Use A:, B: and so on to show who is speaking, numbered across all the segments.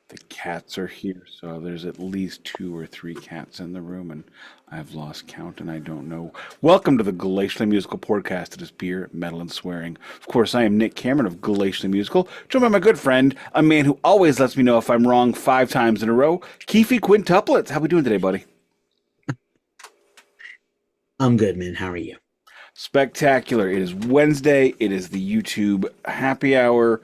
A: The cats are here, so there's at least 2 or 3 cats in the room, and I've lost count, and I don't know. Welcome to the Glacially Musical Podcast. It is beer, metal, and swearing. Of course, I am Nick Cameron of Glacially Musical, joined by my good friend, a man who always lets me know if I'm wrong 5 times in a row, Keefy Quintuplets. How we doing today, buddy?
B: I'm good, man. How are you?
A: Spectacular. It is Wednesday. It is the YouTube happy hour.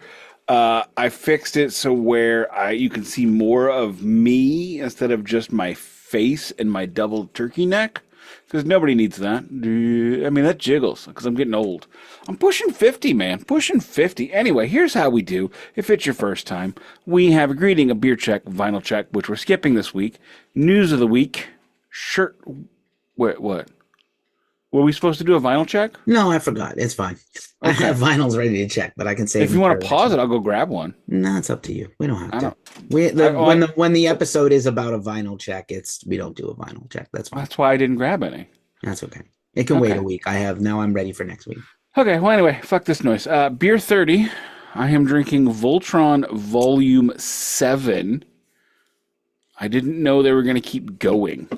A: I fixed it so where you can see more of me instead of just my face and my double turkey neck, because nobody needs that. I mean, that jiggles because I'm getting old. I'm pushing 50, man. Pushing 50. Anyway, here's how we do. If it's your first time, we have a greeting, a beer check, vinyl check, which we're skipping this week. News of the week. Shirt. Wait, what? Were we supposed to do a vinyl check?
B: No, I forgot. It's fine. Okay. I have vinyls ready to check, but I can say
A: if you want to pause it, I'll go grab one.
B: No, it's up to you. We don't have to. When the episode is about a vinyl check, we don't do a vinyl check. That's fine.
A: That's why I didn't grab any.
B: That's okay. It can wait a week. I'm ready for next week.
A: Okay. Well, anyway, fuck this noise. Beer 30. I am drinking Voltron Volume 7. I didn't know they were going to keep going.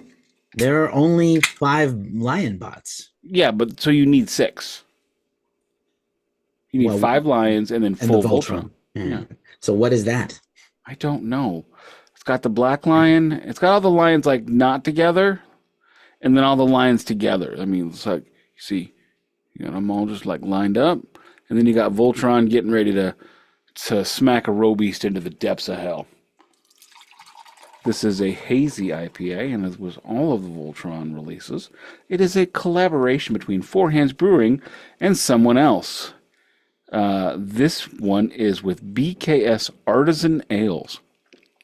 B: There are only 5 lion bots.
A: Yeah, but so you need 6. You need 5 lions and then full Voltron.
B: Yeah. So what is that?
A: I don't know. It's got the black lion. It's got all the lions like not together, and then all the lions together. I mean, it's like you see, you got them all just like lined up, and then you got Voltron getting ready to smack a robeast into the depths of hell. This is a hazy IPA, and as was all of the Voltron releases, it is a collaboration between Four Hands Brewing and someone else. This one is with BKS Artisan Ales.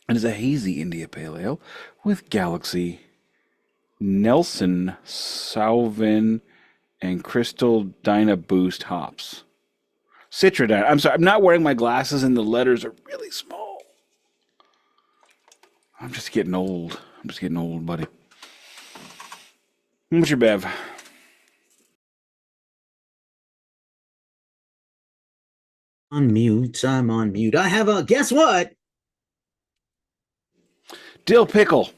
A: It is a hazy India Pale Ale with Galaxy, Nelson, Sauvin, and Crystal Dyna Boost hops. Citradine. I'm sorry, I'm not wearing my glasses, and the letters are really small. I'm just getting old. Buddy. What's your bev?
B: On mute. I'm on mute. I have a guess what?
A: Dill pickle.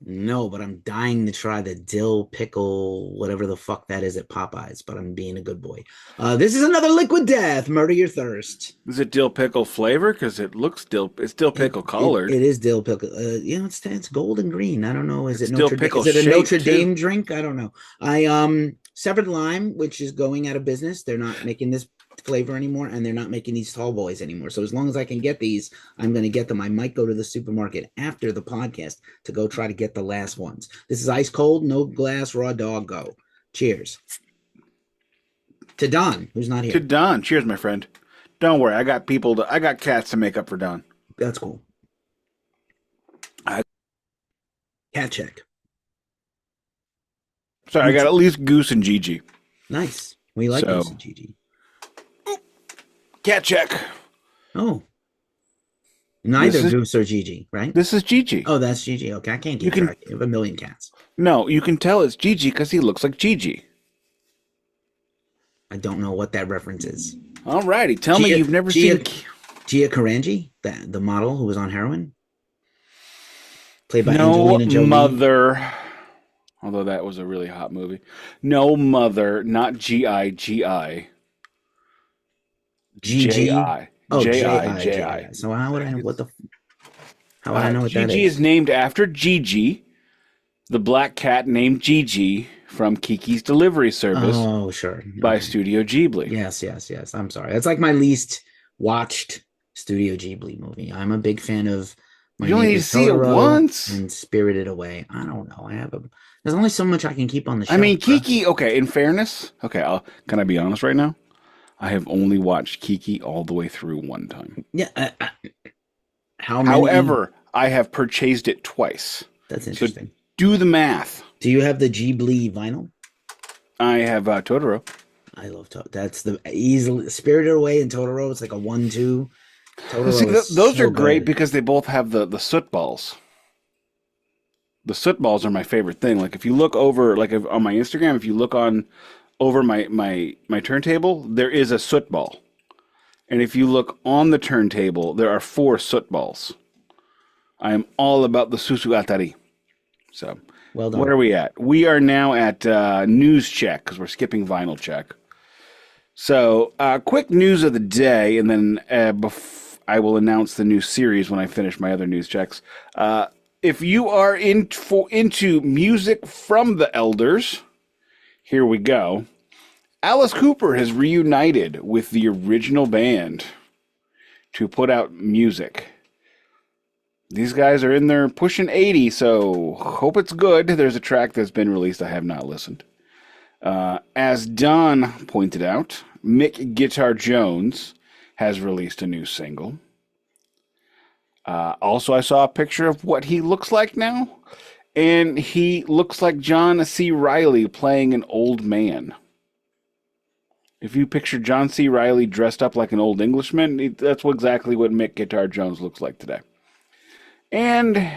B: No, but I'm dying to try the dill pickle, whatever the fuck that is at Popeyes, but I'm being a good boy. This is another Liquid Death. Murder your thirst.
A: Is it dill pickle flavor? Because it looks it's dill pickle colored.
B: It is dill pickle. It's gold and green. I don't know. Is it
A: Notre Dame?
B: Is it a Notre Dame drink? I don't know. I Severed Lime, which is going out of business. They're not making this flavor anymore, and they're not making these tall boys anymore. So as long as I can get these, I'm going to get them. I might go to the supermarket after the podcast to go try to get the last ones. This is ice cold, no glass, raw dog. Go. Cheers to Don, who's not here.
A: To Don, cheers, my friend. Don't worry, I got cats to make up for Don.
B: That's cool. Cat check.
A: Sorry, I got at least Goose and Gigi.
B: Nice. We like Goose and Gigi.
A: Cat check.
B: Oh. Neither Goose or Gigi, right?
A: This is Gigi.
B: Oh, that's Gigi. Okay, I can't keep track. You have a million cats.
A: No, you can tell it's Gigi because he looks like Gigi.
B: I don't know what that reference is.
A: All righty. Tell me you've never seen...
B: Gia Karanji, the model who was on heroin? Played by Angelina Jolie.
A: No Mother... Although that was a really hot movie. No Mother, not G-I-G-I.
B: G-G-I. Oh,
A: J-I.
B: So how would I know what that is?
A: Gigi is named after Gigi, the black cat named Gigi from Kiki's Delivery Service.
B: Oh, sure.
A: By Studio Ghibli.
B: Yes. I'm sorry. That's like my least watched Studio Ghibli movie. I'm a big fan of
A: You only need to see it once.
B: And Spirited Away. I don't know. There's only so much I can keep on the shelf.
A: I mean, Kiki, okay, in fairness, can I be honest right now? I have only watched Kiki all the way through one time.
B: Yeah.
A: However, I have purchased it twice.
B: That's interesting.
A: So do the math.
B: Do you have the Ghibli vinyl?
A: I have Totoro.
B: I love Totoro. That's the easily Spirited Away and Totoro. It's like a 1-2.
A: See, those are great because they both have the soot balls. The soot balls are my favorite thing. Like if you look over, on my Instagram, if you look over my turntable, there is a soot ball. And if you look on the turntable, there are 4 soot balls. I am all about the Susugatari. So,
B: Well done.
A: where are we at? We are now at news check because we're skipping vinyl check. So, quick news of the day, and then I will announce the new series when I finish my other news checks. If you are into music from the elders, here we go. Alice Cooper has reunited with the original band to put out music. These guys are in there pushing 80, so hope it's good. There's a track that's been released I have not listened. As Don pointed out, Mick Guitar Jones has released a new single. Also, I saw a picture of what he looks like now, and he looks like John C. Reilly playing an old man. If you picture John C. Reilly dressed up like an old Englishman, that's exactly what Mick Guitar Jones looks like today. And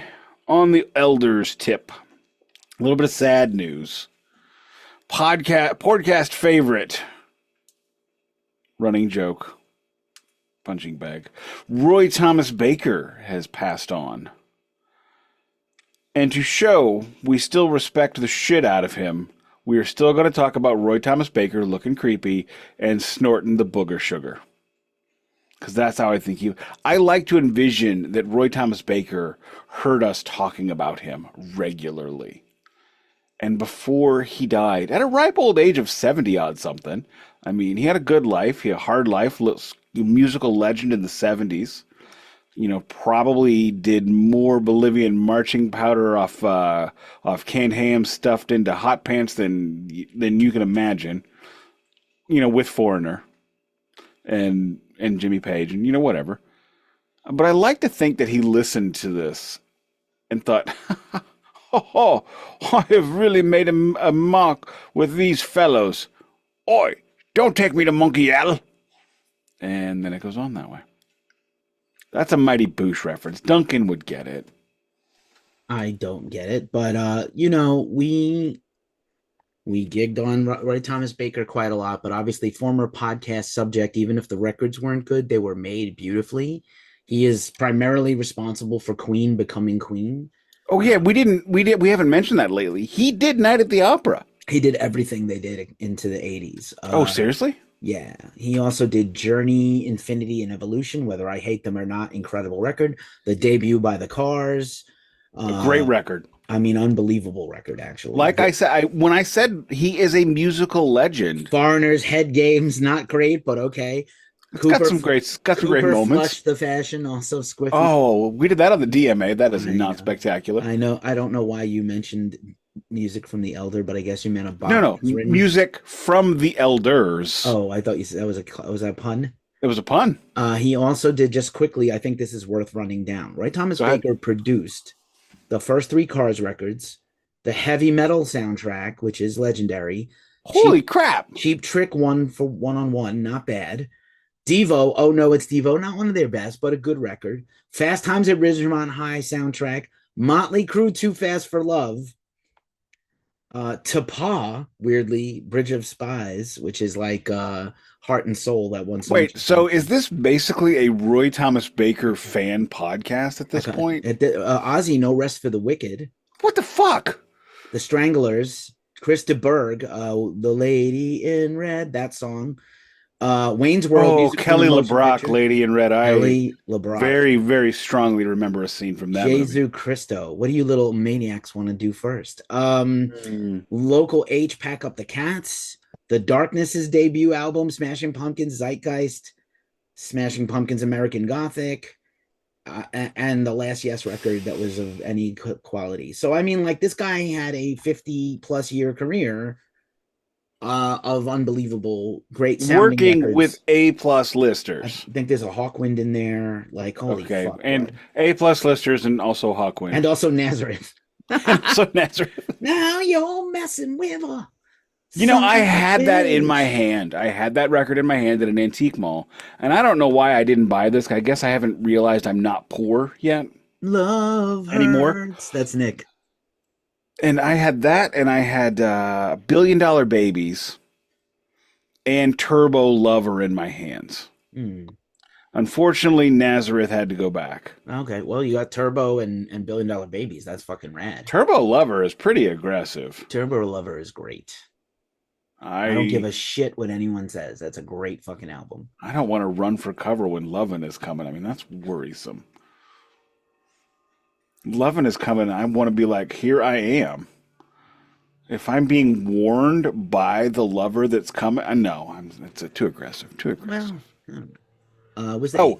A: on the elders tip, a little bit of sad news. Pouredcast favorite, running joke, punching bag, Roy Thomas Baker has passed on. And to show we still respect the shit out of him, we are still going to talk about Roy Thomas Baker looking creepy and snorting the booger sugar. Because that's how I think I like to envision that Roy Thomas Baker heard us talking about him regularly. And before he died, at a ripe old age of 70-odd something, I mean, he had a good life, he had a hard life, musical legend in the 70s. You know, probably did more Bolivian marching powder off canned ham stuffed into hot pants than you can imagine. You know, with Foreigner and Jimmy Page and whatever. But I like to think that he listened to this and thought, "Oh, I have really made a mark with these fellows. Oi, don't take me to Monkey Al." And then it goes on that way. That's a Mighty Boosh reference. Duncan would get it.
B: I don't get it, but we gigged on Roy Thomas Baker quite a lot, but obviously former podcast subject. Even if the records weren't good, they were made beautifully. He is primarily responsible for Queen becoming Queen.
A: Oh yeah, we haven't mentioned that lately. He did Night at the Opera.
B: He did everything they did into the 80s.
A: Oh, seriously?
B: Yeah. He also did Journey, Infinity, and Evolution, Whether I Hate Them or Not. Incredible record. The debut by the Cars.
A: A great record.
B: I mean, unbelievable record, actually.
A: Like I said, when I said he is a musical legend.
B: Foreigners, Head Games, not great, but okay.
A: Cooper, got some great moments.
B: Flush the Fashion, also Squiffy.
A: Oh, we did that on the DMA. That is not spectacular.
B: I know. I don't know why you mentioned music from the Elder, but I guess you meant a box.
A: No, music from the Elders.
B: Oh, I thought you said was that a pun?
A: It was a pun.
B: He also did, just quickly, I think this is worth running down. Roy Thomas Baker produced the first 3 Cars records, the Heavy Metal soundtrack, which is legendary.
A: Holy crap!
B: Cheap Trick 1 for One on One, not bad. Devo, Oh No, It's Devo, not one of their best, but a good record. Fast Times at Ridgemont High soundtrack. Motley Crue, Too Fast for Love. Tapa, weirdly, Bridge of Spies, which is like Heart and Soul, that one song.
A: Wait, so is this basically a Roy Thomas Baker fan podcast at this point?
B: Ozzy, No Rest for the Wicked.
A: What the fuck?
B: The Stranglers, Chris de Burgh, The Lady in Red, that song. Wayne's World.
A: Oh, Kelly LeBrock, Lady in Red.
B: Kelly LeBrock.
A: Very, very strongly remember a scene from that
B: Jesu
A: movie.
B: Christo. What do you little maniacs want to do first? Local H, Pack Up the Cats. The Darkness's debut album, Smashing Pumpkins, Zeitgeist. Smashing Pumpkins, American Gothic. And the last Yes record that was of any quality. So, I mean, like, this guy had a 50-plus year career of unbelievable, great sounding
A: working
B: records.
A: With A+ listers.
B: I think there's a Hawkwind in there. Like, holy fuck.
A: And A+ listers and also Hawkwind.
B: And also Nazareth.
A: So Nazareth.
B: Now you're messing with her.
A: I had that in my hand. I had that record in my hand at an antique mall. And I don't know why I didn't buy this. I guess I haven't realized I'm not poor yet.
B: Love
A: anymore.
B: Hurts. That's Nick.
A: And I had that, and I had $1 Billion Babies and Turbo Lover in my hands. Unfortunately, Nazareth had to go back.
B: Okay, well, you got Turbo and Billion Dollar Babies. That's fucking rad.
A: Turbo Lover is pretty aggressive.
B: Turbo Lover is great. I don't give a shit what anyone says. That's a great fucking album.
A: I don't want to run for cover when Lovin' is coming. I mean, that's worrisome. Lovin' is coming. I want to be like, here I am. If I'm being warned by the lover that's coming, no, it's too aggressive. Too aggressive.
B: Well, was that?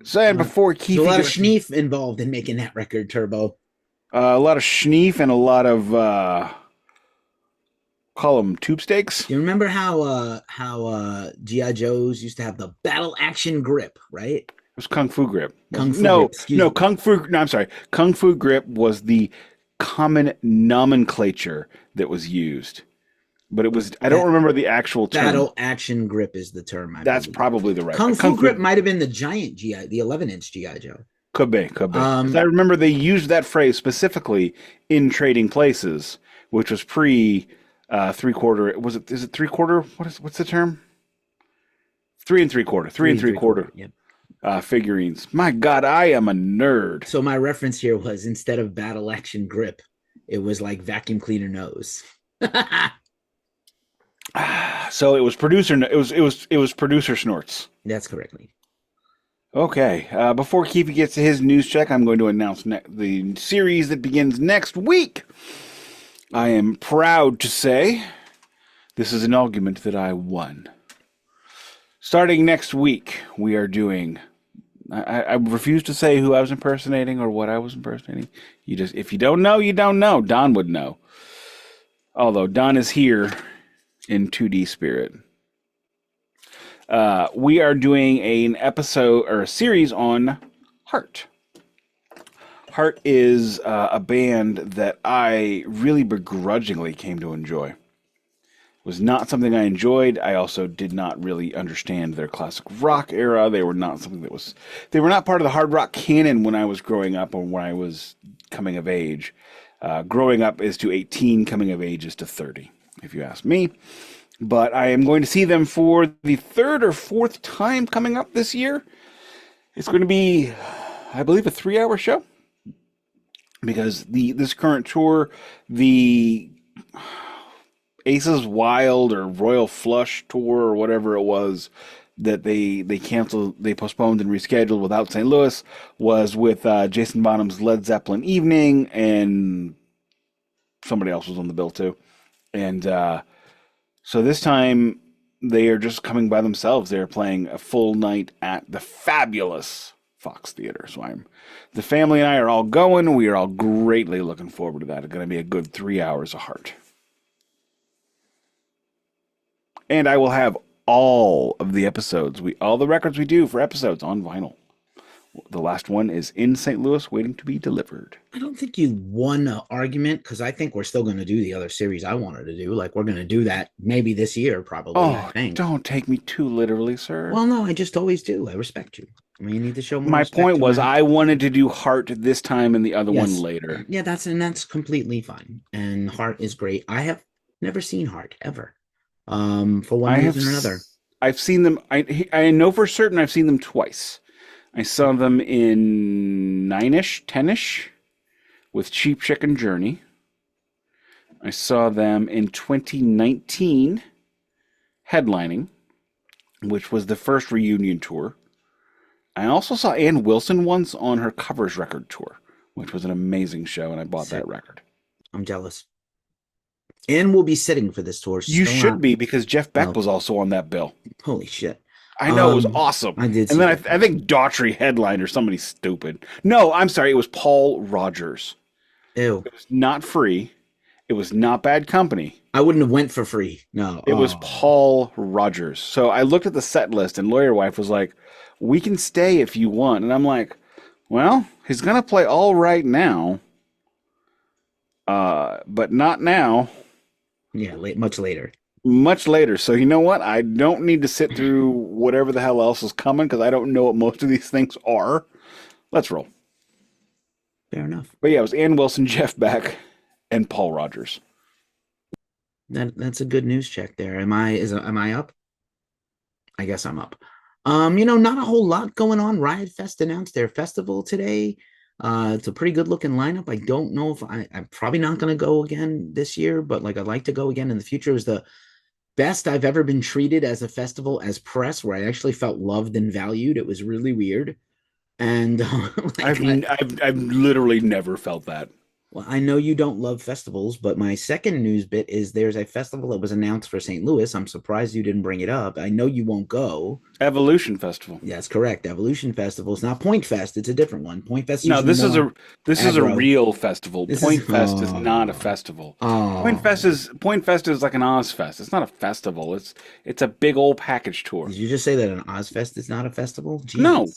A: Saying before Keefy,
B: a lot of schneef involved in making that record, Turbo.
A: A lot of schneef and a lot of call them tube steaks.
B: You remember how GI Joes used to have the battle action grip, right?
A: It was Kung Fu grip.
B: Kung Fu grip,
A: Kung Fu. No, I'm sorry. Kung Fu grip was the common nomenclature that was used, but it was. I don't remember the actual term.
B: Battle action grip is the term.
A: That's probably the right.
B: Kung Fu grip might have been the giant GI, the 11-inch GI Joe.
A: Could be. I remember they used that phrase specifically in Trading Places, which was pre 3/4. Was it? Is it 3/4? What's the term? 3 3/4. 3 3/4.
B: Yep.
A: Figurines. My God, I am a nerd.
B: So my reference here was instead of battle action grip, it was like vacuum cleaner nose.
A: So it was producer. It was producer snorts.
B: That's correctly.
A: Okay. Before Keefy gets to his news check, I'm going to announce the series that begins next week. I am proud to say this is an argument that I won. Starting next week, we are doing. I refuse to say who I was impersonating or what I was impersonating. If you don't know, you don't know. Don would know. Although Don is here in 2D spirit. We are doing an episode or a series on Heart. Heart is a band that I really begrudgingly came to enjoy. It was not something I enjoyed. I also did not really understand their classic rock era. They were not something that was. They were not part of the hard rock canon when I was growing up or when I was coming of age. Growing up is to 18, coming of age is to 30, if you ask me. But I am going to see them for the third or fourth time coming up this year. It's going to be, I believe, a 3-hour show. Because this current tour, the Aces Wild or Royal Flush tour or whatever it was that they canceled, they postponed and rescheduled without St. Louis, was with Jason Bonham's Led Zeppelin Evening, and somebody else was on the bill too. And so this time they are just coming by themselves. They're playing a full night at the fabulous Fox Theater. So the family and I are all going. We are all greatly looking forward to that. It's going to be a good 3 hours of Heart. And I will have all of the episodes, all the records we do for episodes on vinyl. The last one is in St. Louis, waiting to be delivered.
B: I don't think you won an argument because I think we're still going to do the other series I wanted to do. Like we're going to do that maybe this year, probably.
A: Oh,
B: I think.
A: Don't take me too literally, sir.
B: Well, no, I just always do. I respect you. I mean, you need to show more.
A: My point was, I wanted to do Heart this time and the other one later.
B: Yeah, that's completely fine. And Heart is great. I have never seen Heart ever. For one reason or another.
A: I've seen them. I know for certain I've seen them twice. I saw them in 9-ish, 10-ish with Cheap Chicken Journey. I saw them in 2019 headlining, which was the first reunion tour. I also saw Ann Wilson once on her Covers record tour, which was an amazing show, and I bought that record.
B: I'm jealous. Ann will be sitting for this tour.
A: You should be, because Jeff Beck was also on that bill.
B: Holy shit.
A: I know, it was awesome.
B: I did.
A: And then I think Daughtry headlined or somebody stupid. No, I'm sorry. It was Paul Rogers.
B: Ew.
A: It was not free. It was not Bad Company.
B: I wouldn't have went for free. No.
A: It was Paul Rogers. So I looked at the set list and Lawyer Wife was like, we can stay if you want. And I'm like, well, he's going to play All Right Now. But not now.
B: Yeah, much later.
A: Much later. So you know what? I don't need to sit through whatever the hell else is coming because I don't know what most of these things are. Let's roll.
B: Fair enough.
A: But yeah, it was Ann Wilson, Jeff Beck, and Paul Rogers.
B: That's a good news check there. Am I up? I guess I'm up. Not a whole lot going on. Riot Fest announced their festival today. It's a pretty good looking lineup. I don't know if I'm probably not going to go again this year, but like I'd like to go again in the future. It was the best I've ever been treated as a festival as press, where I actually felt loved and valued. It was really weird, and
A: I've literally never felt that.
B: well, I know you don't love festivals, but my second news bit is there's a festival that was announced for St. Louis. I'm surprised you didn't bring it up. I know you won't go.
A: Evolution Festival.
B: That's correct. Evolution Festival. It's not Point Fest. It's a different one. Point Fest
A: No,
B: usually more
A: this is a
B: aggro.
A: real festival.
B: This
A: Point
B: is
A: Fest is not a festival.
B: oh.
A: Point Fest is like an Ozfest. It's not a festival. It's a big old package tour.
B: Did you just say that an Ozfest is not a festival?
A: No,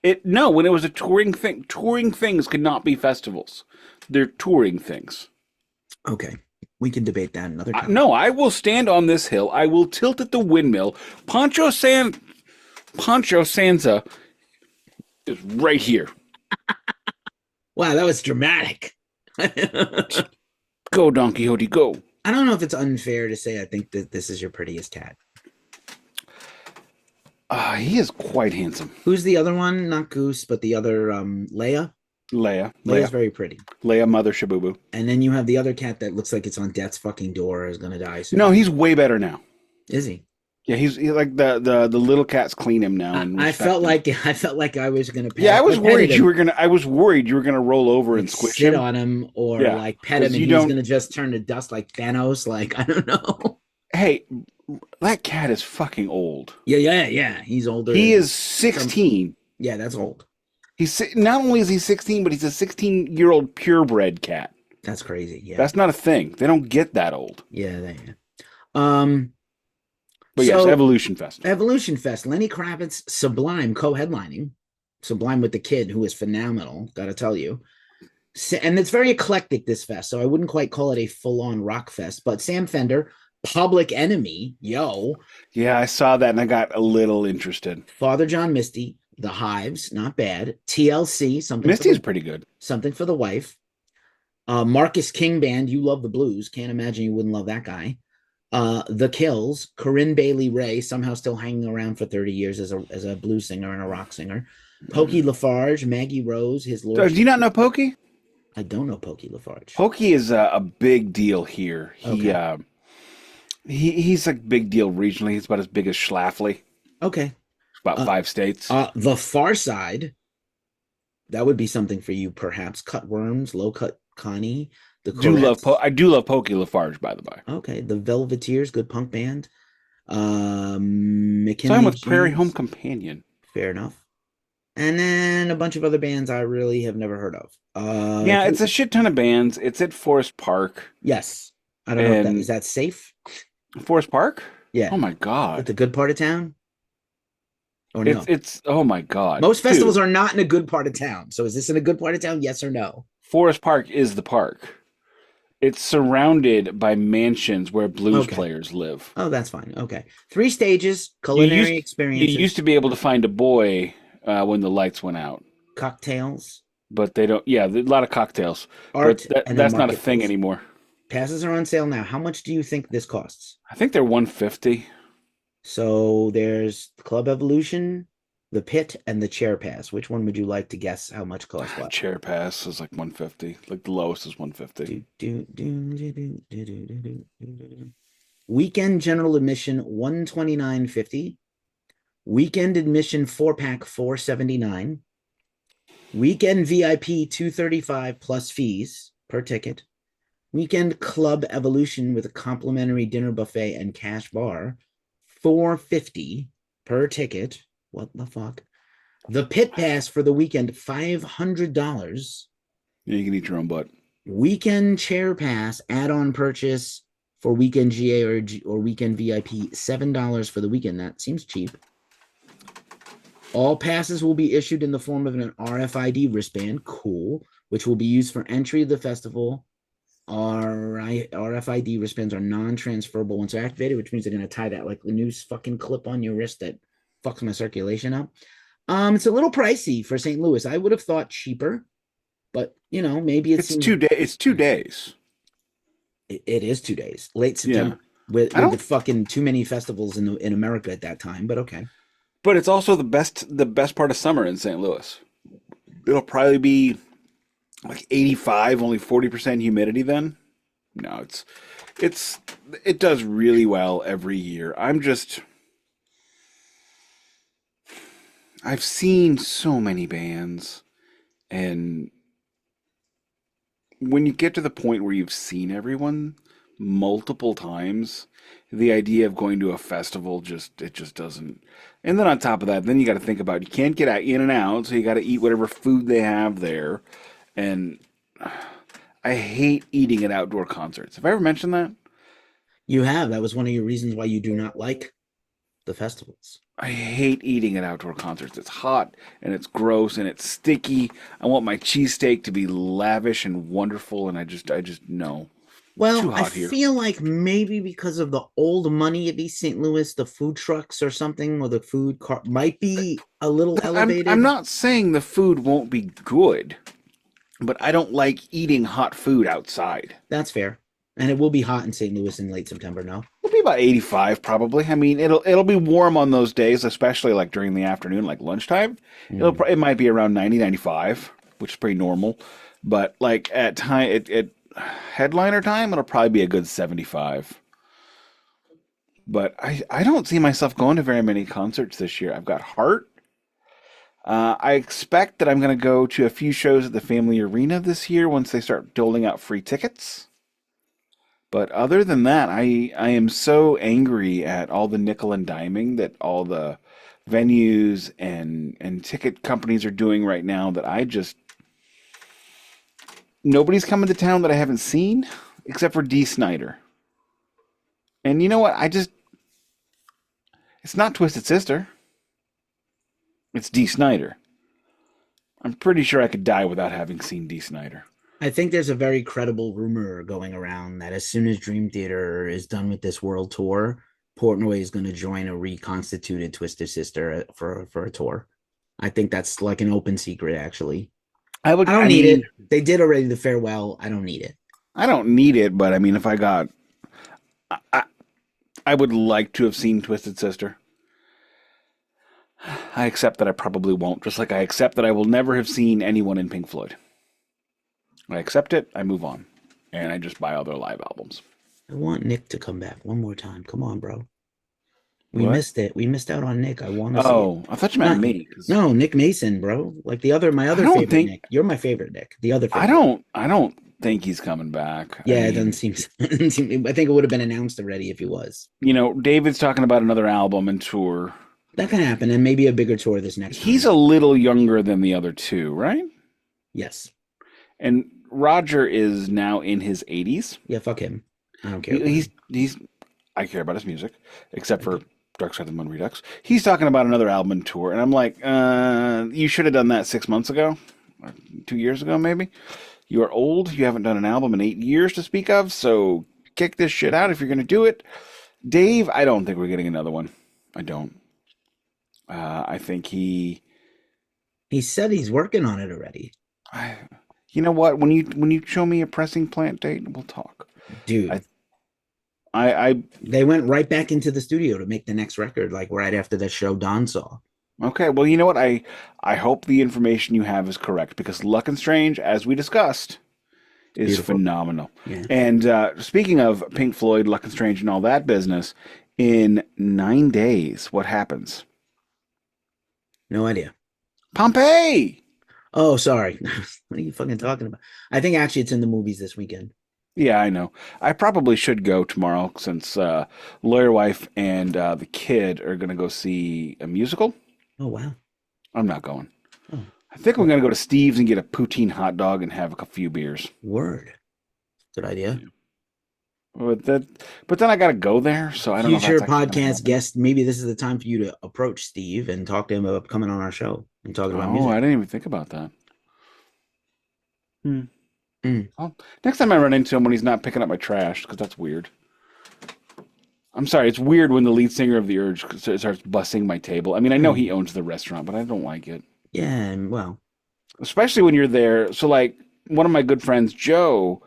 B: Jeez.
A: when it was a touring thing, touring things could not be festivals. They're touring things.
B: Okay. We can debate that another time.
A: No, I will stand on this hill. I will tilt at the windmill. Pancho Sansa is right here.
B: Wow, that was dramatic.
A: Go, Don Quixote, go.
B: I don't know if it's unfair to say I think that this is your prettiest cat.
A: He is quite handsome.
B: Who's the other one? Not Goose, but the other Leia. Leia's very pretty.
A: Leia, Mother Shabubu.
B: And then you have the other cat that looks like it's on death's fucking door, is gonna die soon.
A: No, he's way better now.
B: Is he?
A: Yeah, he's like the little cats clean him now. And
B: I felt like I was gonna.
A: Yeah, I was worried you were gonna. I was worried you were gonna roll over and squish
B: sit
A: him
B: on him, or like pet him, and he's gonna just turn to dust like Thanos. Like I don't know.
A: Hey, that cat is fucking old.
B: Yeah. He's older.
A: He is 16.
B: Yeah, that's old.
A: He's not only is he 16, but he's a 16-year-old purebred cat.
B: That's crazy. Yeah,
A: that's not a thing. They don't get that old.
B: Yeah.
A: But yes, Evolution Fest.
B: Evolution Fest. Lenny Kravitz, Sublime co-headlining. Sublime with the Kid, who is phenomenal. Got to tell you. And it's very eclectic, this fest. So I wouldn't quite call it a full-on rock fest. But Sam Fender, Public Enemy, yo.
A: Yeah, I saw that and I got a little interested.
B: Father John Misty, The Hives, not bad. TLC, something.
A: Misty's pretty good.
B: Something for the Wife. Marcus King Band, You Love the Blues. Can't imagine you wouldn't love that guy. The Kills, Corinne Bailey Ray, somehow still hanging around for 30 years as a blues singer and a rock singer. Pokey Lafarge, Maggie Rose, his Lord.
A: Do you not know Pokey?
B: I don't know Pokey Lafarge.
A: Pokey is a big deal here.
B: Okay.
A: He's a big deal regionally. He's about as big as Schlafly.
B: Okay.
A: About 5 states.
B: The Far Side, that would be something for you, perhaps. Cutworms, Low Cut Connie.
A: I do love Pokey Lafarge, by the way.
B: Okay. The Velveteers, good punk band. McKinley
A: Same with Prairie Home Companion.
B: Fair enough. And then a bunch of other bands I really have never heard of.
A: It's a shit ton of bands. It's at Forest Park.
B: Yes. I don't know if is that safe?
A: Forest Park?
B: Yeah.
A: Oh my god.
B: It's a good part of town? Or no?
A: It's oh my god.
B: Most festivals are not in a good part of town. So is this in a good part of town? Yes or no?
A: Forest Park is the park. It's surrounded by mansions where blues players live.
B: Oh, that's fine. Okay. 3 stages, culinary experiences.
A: You used to be able to find a boy when the lights went out.
B: Cocktails.
A: But they don't. Yeah, a lot of cocktails.
B: Art.
A: But that's not a thing anymore.
B: Passes are on sale now. How much do you think this costs?
A: I think they're $150.
B: So there's Club Evolution, the Pit, and the Chair Pass. Which one would you like to guess how much costs?
A: Chair Pass is like $150. Like the lowest is $150.
B: Weekend general admission $129.50. Weekend admission 4-pack $479. Weekend VIP $235 plus fees per ticket. Weekend Club Evolution with a complimentary dinner buffet and cash bar $450 per ticket. What the fuck? The Pit Pass for the weekend $500.
A: Yeah, you can eat your own butt.
B: Weekend Chair Pass add-on purchase for weekend GA or weekend VIP $7 for the weekend. That seems cheap. All passes will be issued in the form of an RFID wristband, cool, which will be used for entry to the festival. RFID wristbands are non-transferable once they're activated, which means they're going to tie that like the new fucking clip on your wrist that fucks my circulation up. It's a little pricey for St. Louis. I would have thought cheaper, but maybe it's
A: 2 days. It's 2 days.
B: It is 2 days. Late September with the fucking too many festivals in America at that time, but okay.
A: But it's also the best part of summer in St. Louis. It'll probably be like 85, only 40% humidity then. No, it's it does really well every year. I've seen so many bands, and when you get to the point where you've seen everyone multiple times, the idea of going to a festival just doesn't. And then on top of that, then you got to think about you can't get out in and out, so you got to eat whatever food they have there. And I hate eating at outdoor concerts. Have I ever mentioned that?
B: You have. That was one of your reasons why you do not like the festivals.
A: I hate eating at outdoor concerts. It's hot and it's gross and it's sticky. I want my cheesesteak to be lavish and wonderful, and I just no. Too
B: Well, I
A: hot here.
B: feel like maybe because of the old money at East St. Louis, the food trucks or something, or the food car might be a little
A: I'm
B: elevated.
A: not saying the food won't be good, but I don't like eating hot food outside.
B: That's fair. And it will be hot in St. Louis in late September, no?
A: It'll be about 85 probably. I mean, it'll be warm on those days, especially like during the afternoon, like lunchtime.
B: Mm.
A: It might be around 90, 95, which is pretty normal. But like at time at headliner time, it'll probably be a good 75. But I don't see myself going to very many concerts this year. I've got Heart. I expect that I'm going to go to a few shows at the Family Arena this year once they start doling out free tickets. But other than that, I am so angry at all the nickel and diming that all the venues and ticket companies are doing right now that nobody's coming to town that I haven't seen except for D. Snyder. And you know what? It's not Twisted Sister. It's D. Snyder. I'm pretty sure I could die without having seen D. Snyder.
B: I think there's a very credible rumor going around that as soon as Dream Theater is done with this world tour, Portnoy is going to join a reconstituted Twisted Sister for a tour. I think that's like an open secret, actually. I don't
A: I
B: need
A: mean,
B: it. They did already the farewell. I don't need it.
A: I don't need it, but I mean, if I got, I, I would like to have seen Twisted Sister. I accept that I probably won't, just like I accept that I will never have seen anyone in Pink Floyd. I accept it, I move on, and I just buy all their live albums.
B: I want Nick to come back one more time. Come on, bro. We
A: What?
B: missed it. We missed out on Nick. I want to see it.
A: Oh, I thought you meant
B: Not
A: me. 'Cause
B: no, Nick Mason, bro. Like my
A: I
B: other
A: don't
B: favorite
A: think
B: Nick. You're my favorite Nick. The other
A: I
B: favorite.
A: don't I don't think he's coming back. I
B: Yeah, it doesn't
A: mean,
B: seem, I think it would have been announced already if he was.
A: David's talking about another album and tour.
B: That can happen, and maybe a bigger tour this next
A: He's
B: time.
A: a little younger than the other two, right?
B: Yes.
A: And Roger is now in his 80s.
B: Yeah, fuck him. I don't care
A: He,
B: about him.
A: he's I care about his music, except for Dark Side of the Moon Redux. He's talking about another album and tour, and I'm like, you should have done that 6 months ago, or 2 years ago, maybe. You are old. You haven't done an album in 8 years to speak of, so kick this shit out if you're going to do it. Dave, I don't think we're getting another one. I don't. I think
B: He said he's working on it already.
A: I, you know what? When you show me a pressing plant date, we'll talk.
B: Dude,
A: I, I
B: they went right back into the studio to make the next record, like right after that show Don saw.
A: Okay, well, you know what? I hope the information you have is correct because Luck and Strange, as we discussed, is
B: Beautiful.
A: phenomenal.
B: Yeah.
A: And speaking of Pink Floyd, Luck and Strange, and all that business, in 9 days, what happens?
B: No idea.
A: Pompeii!
B: Oh, sorry. What are you fucking talking about? I think actually it's in the movies this weekend.
A: Yeah, I know. I probably should go tomorrow since Lawyer Wife and the kid are going to go see a musical.
B: Oh, wow.
A: I'm not going.
B: Oh,
A: I think we're going to go to Steve's and get a poutine hot dog and have a few beers.
B: word. Good idea.
A: But then I got to go there, so I don't know if
B: Future
A: that's actually gonna
B: podcast
A: happen.
B: guest, maybe this is the time for you to approach Steve and talk to him about coming on our show and talking about
A: Oh, I
B: music.
A: didn't even think about that. Hmm.
B: Mm.
A: Well, next time I run into him when he's not picking up my trash, because that's weird. I'm sorry, it's weird when the lead singer of The Urge starts bussing my table. I mean, I know he owns the restaurant, but I don't like it.
B: Yeah, and well,
A: Especially when you're there. So, like, one of my good friends, Joe,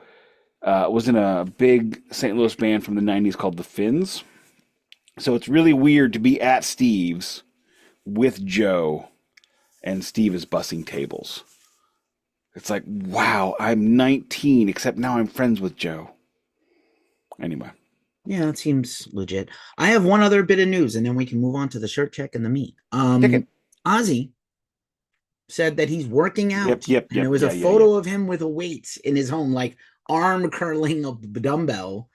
A: was in a big St. Louis band from the 90s called The Finns. So it's really weird to be at Steve's with Joe, and Steve is bussing tables. It's like, wow, I'm 19, except now I'm friends with Joe. Anyway.
B: Yeah, that seems legit. I have one other bit of news, and then we can move on to the shirt check and the meat.
A: Ticket.
B: Ozzy said that he's working out,
A: Yep.
B: and there was a photo of him with a weight in his home, like arm curling a dumbbell.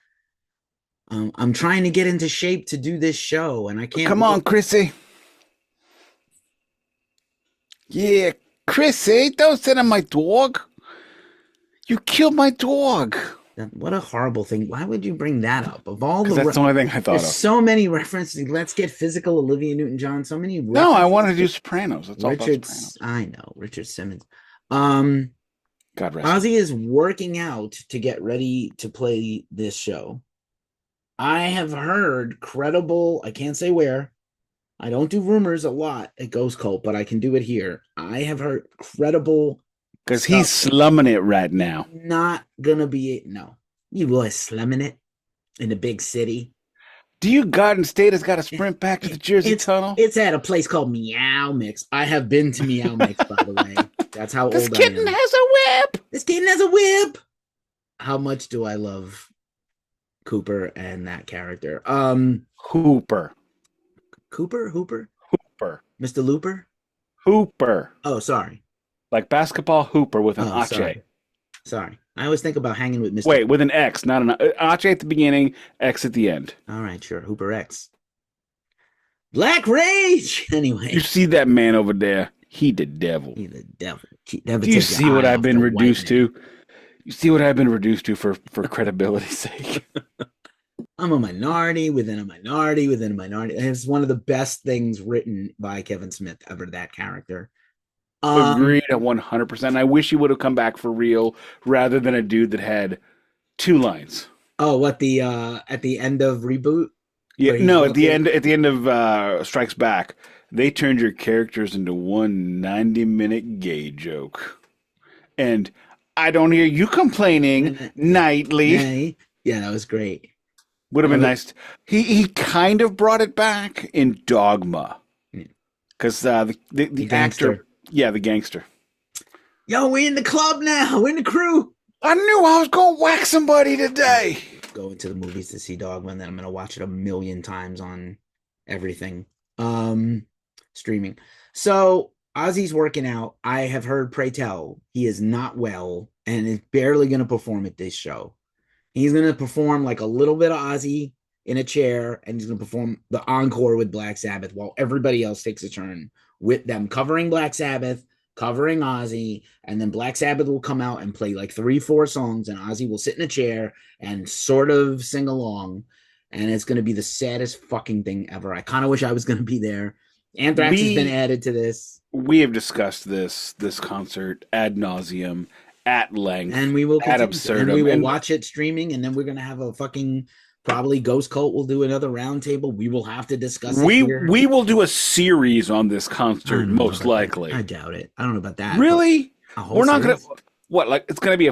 B: I'm trying to get into shape to do this show, and I can't.
A: Come on, Chrissy. Yeah, Chrissy, don't sit on my dog. You killed my dog.
B: What a horrible thing. Why would you bring that up? Of all the
A: that's the only thing I thought of.
B: So many references. Let's Get Physical, Olivia Newton-John. So many references.
A: No, I wanted to do Sopranos. That's all about Sopranos.
B: I know. Richard Simmons.
A: God rest
B: Ozzy is working out to get ready to play this show. I have heard credible, I can't say where. I don't do rumors a lot at Ghost Cult, but I can do it here. I have heard credible.
A: Because he's slumming it right now.
B: Not gonna be it. No. You boys slumming it in the big city.
A: Do you Garden State has got to sprint back to the Jersey Tunnel?
B: It's at a place called Meow Mix. I have been to Meow Mix, by the way. That's how old I am.
A: This kitten has a whip.
B: This kitten has a whip. How much do I love Cooper and that character?
A: Hooper.
B: Hooper? Mr. Looper?
A: Hooper.
B: Oh, sorry.
A: Like basketball hooper with an Ache.
B: Sorry. I always think about hanging with Mr.
A: Wait, with an X, not an Ache at the beginning, X at the end.
B: All right, sure. Hooper X. Black Rage! Anyway.
A: You see that man over there? He the devil.
B: He the devil.
A: Do you see what I've been reduced to? You see what I've been reduced to for credibility's sake?
B: I'm a minority within a minority within a minority. And it's one of the best things written by Kevin Smith ever, that character.
A: Agreed at 100%. I wish he would have come back for real rather than a dude that had 2 lines.
B: Oh, what at the end of Reboot?
A: Yeah, no, at the end of Strikes Back, they turned your characters into one 90-minute gay joke. And I don't hear you complaining nightly.
B: Yeah, that was great.
A: Would have been nice. He kind of brought it back in Dogma. Because the actor... Yeah, the gangster.
B: Yo, we're in the club now. We're in the crew.
A: I knew I was going to whack somebody today.
B: Going to the movies to see Dogma, and then I'm going to watch it 1,000,000 times on everything. Streaming. So, Ozzy's working out. I have heard, pray tell, he is not well and is barely going to perform at this show. He's going to perform like a little bit of Ozzy in a chair, and he's going to perform the encore with Black Sabbath while everybody else takes a turn with them covering Black Sabbath, covering Ozzy, and then Black Sabbath will come out and play like 3-4 songs, and Ozzy will sit in a chair and sort of sing along, and it's going to be the saddest fucking thing ever. I kind of wish I was going to be there. Anthrax has been added to this.
A: We have discussed this concert ad nauseum, at length,
B: and we will
A: ad absurdum,
B: and we will watch it streaming, and then we're going to have a fucking... Probably Ghost Cult will do another roundtable. We will have to discuss it here.
A: We will do a series on this concert, most likely.
B: I doubt it. I don't know about that.
A: Really? We're not going to... What, like, it's going to be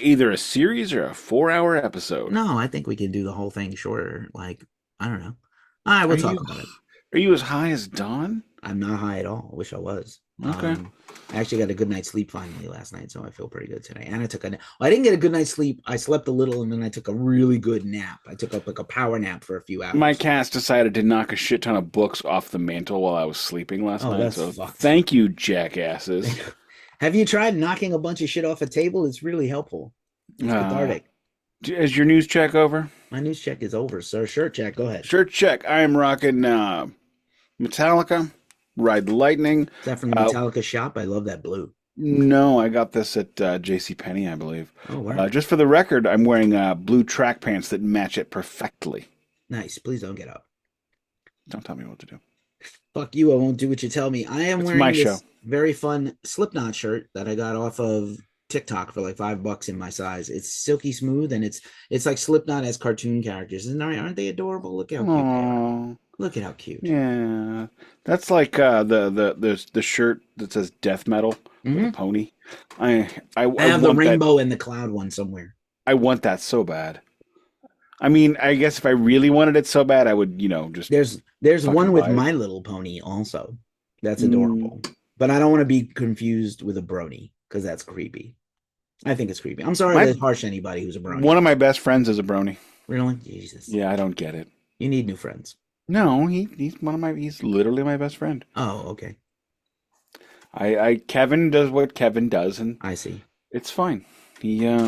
A: either a series or a 4-hour episode?
B: No, I think we can do the whole thing shorter. Like, I don't know. All right, we'll talk about it.
A: Are you as high as Don?
B: I'm not high at all. I wish I was.
A: Okay.
B: I actually got a good night's sleep finally last night, so I feel pretty good today. And I took I didn't get a good night's sleep. I slept a little, and then I took a really good nap. I took up like a power nap for a few hours.
A: My cats decided to knock a shit ton of books off the mantle while I was sleeping last night.
B: That's
A: so
B: fucked.
A: Thank you, jackasses.
B: Have you tried knocking a bunch of shit off a table? It's really helpful. It's cathartic.
A: Is your news check over?
B: My news check is over, sir. Shirt check. Go ahead.
A: Shirt check. I am rocking Metallica. Ride the Lightning.
B: Is that from the Metallica shop? I love that blue.
A: No, I got this at JCPenney, I believe.
B: Oh, wow.
A: Just for the record, I'm wearing blue track pants that match it perfectly.
B: Nice. Please don't get up.
A: Don't tell me what to do.
B: Fuck you. I won't do what you tell me. I am wearing this very fun Slipknot shirt that I got off of TikTok for like $5 in my size. It's silky smooth, and it's like Slipknot as cartoon characters. Aren't they adorable? Look how cute they are. Look at how cute.
A: Yeah, that's like the shirt that says death metal with a pony. I
B: have the rainbow and the cloud one somewhere.
A: I want that so bad. I mean, I guess if I really wanted it so bad, I would, just.
B: There's one with My Little Pony also. That's adorable. But I don't want to be confused with a brony because that's creepy. I think it's creepy. I'm sorry
A: My
B: to harsh anybody who's a brony.
A: One of my best friends is a brony.
B: Really? Jesus.
A: Yeah, I don't get it.
B: You need new friends.
A: No, he's literally my best friend.
B: Oh, okay.
A: Kevin does what Kevin does, and
B: I see.
A: it's fine. He's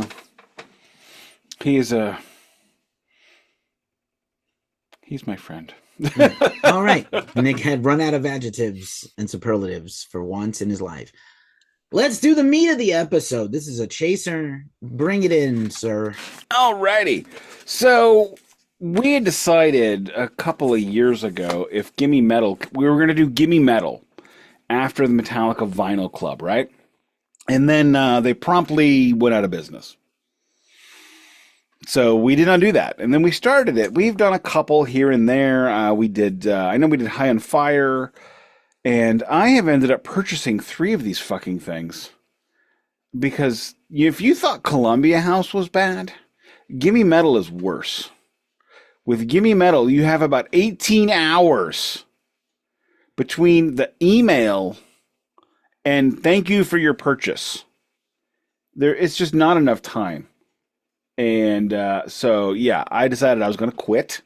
A: my friend.
B: All right. Nick had run out of adjectives and superlatives for once in his life. Let's do the meat of the episode. This is a chaser. Bring it in, sir.
A: Alrighty. So we had decided a couple of years ago if we were going to do Gimme Metal after the Metallica Vinyl Club, right? And then they promptly went out of business. So we did not do that. And then we started it. We've done a couple here and there. I know we did High on Fire. And I have ended up purchasing 3 of these fucking things. Because if you thought Columbia House was bad, Gimme Metal is worse. With Gimme Metal, you have about 18 hours between the email and thank you for your purchase. It's just not enough time. And so, yeah, I decided I was going to quit.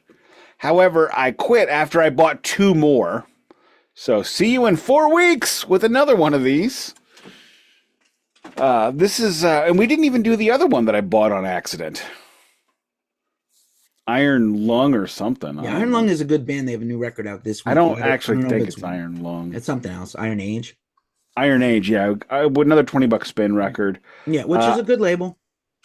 A: However, I quit after I bought 2 more. So see you in 4 weeks with another one of these. This is, and we didn't even do the other one that I bought on accident. Iron Lung or something.
B: Yeah, Iron Lung is a good band. They have a new record out this week.
A: I don't actually think it's Iron Lung.
B: It's something else. Iron Age.
A: Iron Age, yeah. Another $20 spin record.
B: Yeah, which is a good label.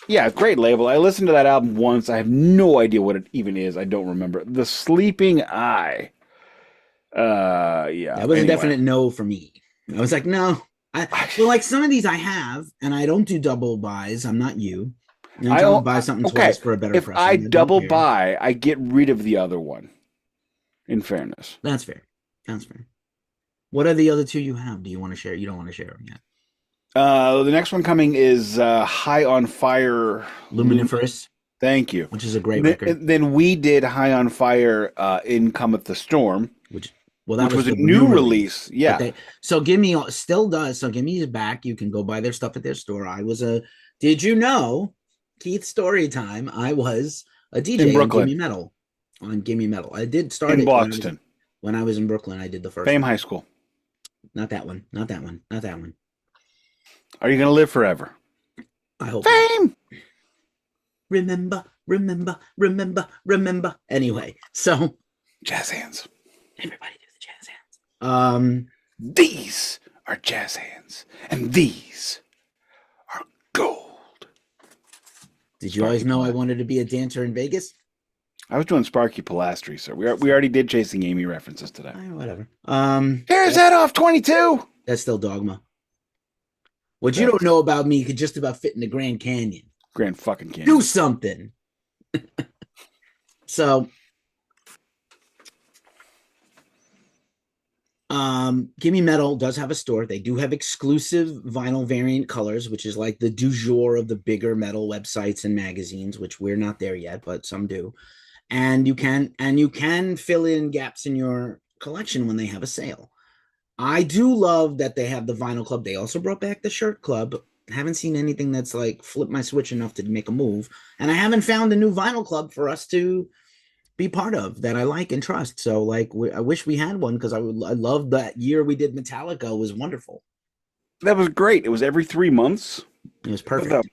A: Yeah, great label. I listened to that album once. I have no idea what it even is. I don't remember. The Sleeping Eye. Yeah.
B: That was a definite no for me. I was like, no. Well, like some of these I have, and I don't do double buys. I'm not you. I don't buy something twice for a better price.
A: If I double buy, I get rid of the other one. In fairness.
B: That's fair. That's fair. What are the other 2 you have? Do you want to share? You don't want to share them yet.
A: The next one coming is High on Fire.
B: Luminiferous.
A: Thank you.
B: Which is a great record.
A: Then we did High on Fire, In Cometh the Storm.
B: Which
A: was a new release. Yeah.
B: So Gimme still does. So Gimme is back. You can go buy their stuff at their store. Did you know, Keith story time, I was a DJ in Brooklyn. On Gimme Metal. I did start
A: in Boston.
B: When I was in Brooklyn, I did the first
A: Fame High School.
B: Not that one. Not that one. Not that one.
A: Are you going to live forever?
B: I hope.
A: Fame!
B: Remember. Anyway, so.
A: Jazz hands.
B: Everybody do the jazz hands.
A: These are jazz hands, and these are gold.
B: Did you always know I wanted to be a dancer in Vegas?
A: I was doing Sparky Pilastri, sir. We already did Chasing Amy references today.
B: Whatever.
A: Here's that off 22.
B: That's still Dogma. What you don't know about me could just about fit in the Grand Canyon.
A: Grand fucking Canyon.
B: Do something. So, Gimme Metal does have a store. They do have exclusive vinyl variant colors, which is like the du jour of the bigger metal websites and magazines, which we're not there yet, but some do. And you can fill in gaps in your collection when they have a sale. I do love that they have the vinyl club. They also brought back the shirt club. Haven't seen anything that's like flipped my switch enough to make a move. And I haven't found a new vinyl club for us to be part of that I like and trust. So like, I wish we had one because I love that year we did Metallica. It was wonderful.
A: That was great. It was every 3 months.
B: It was perfect.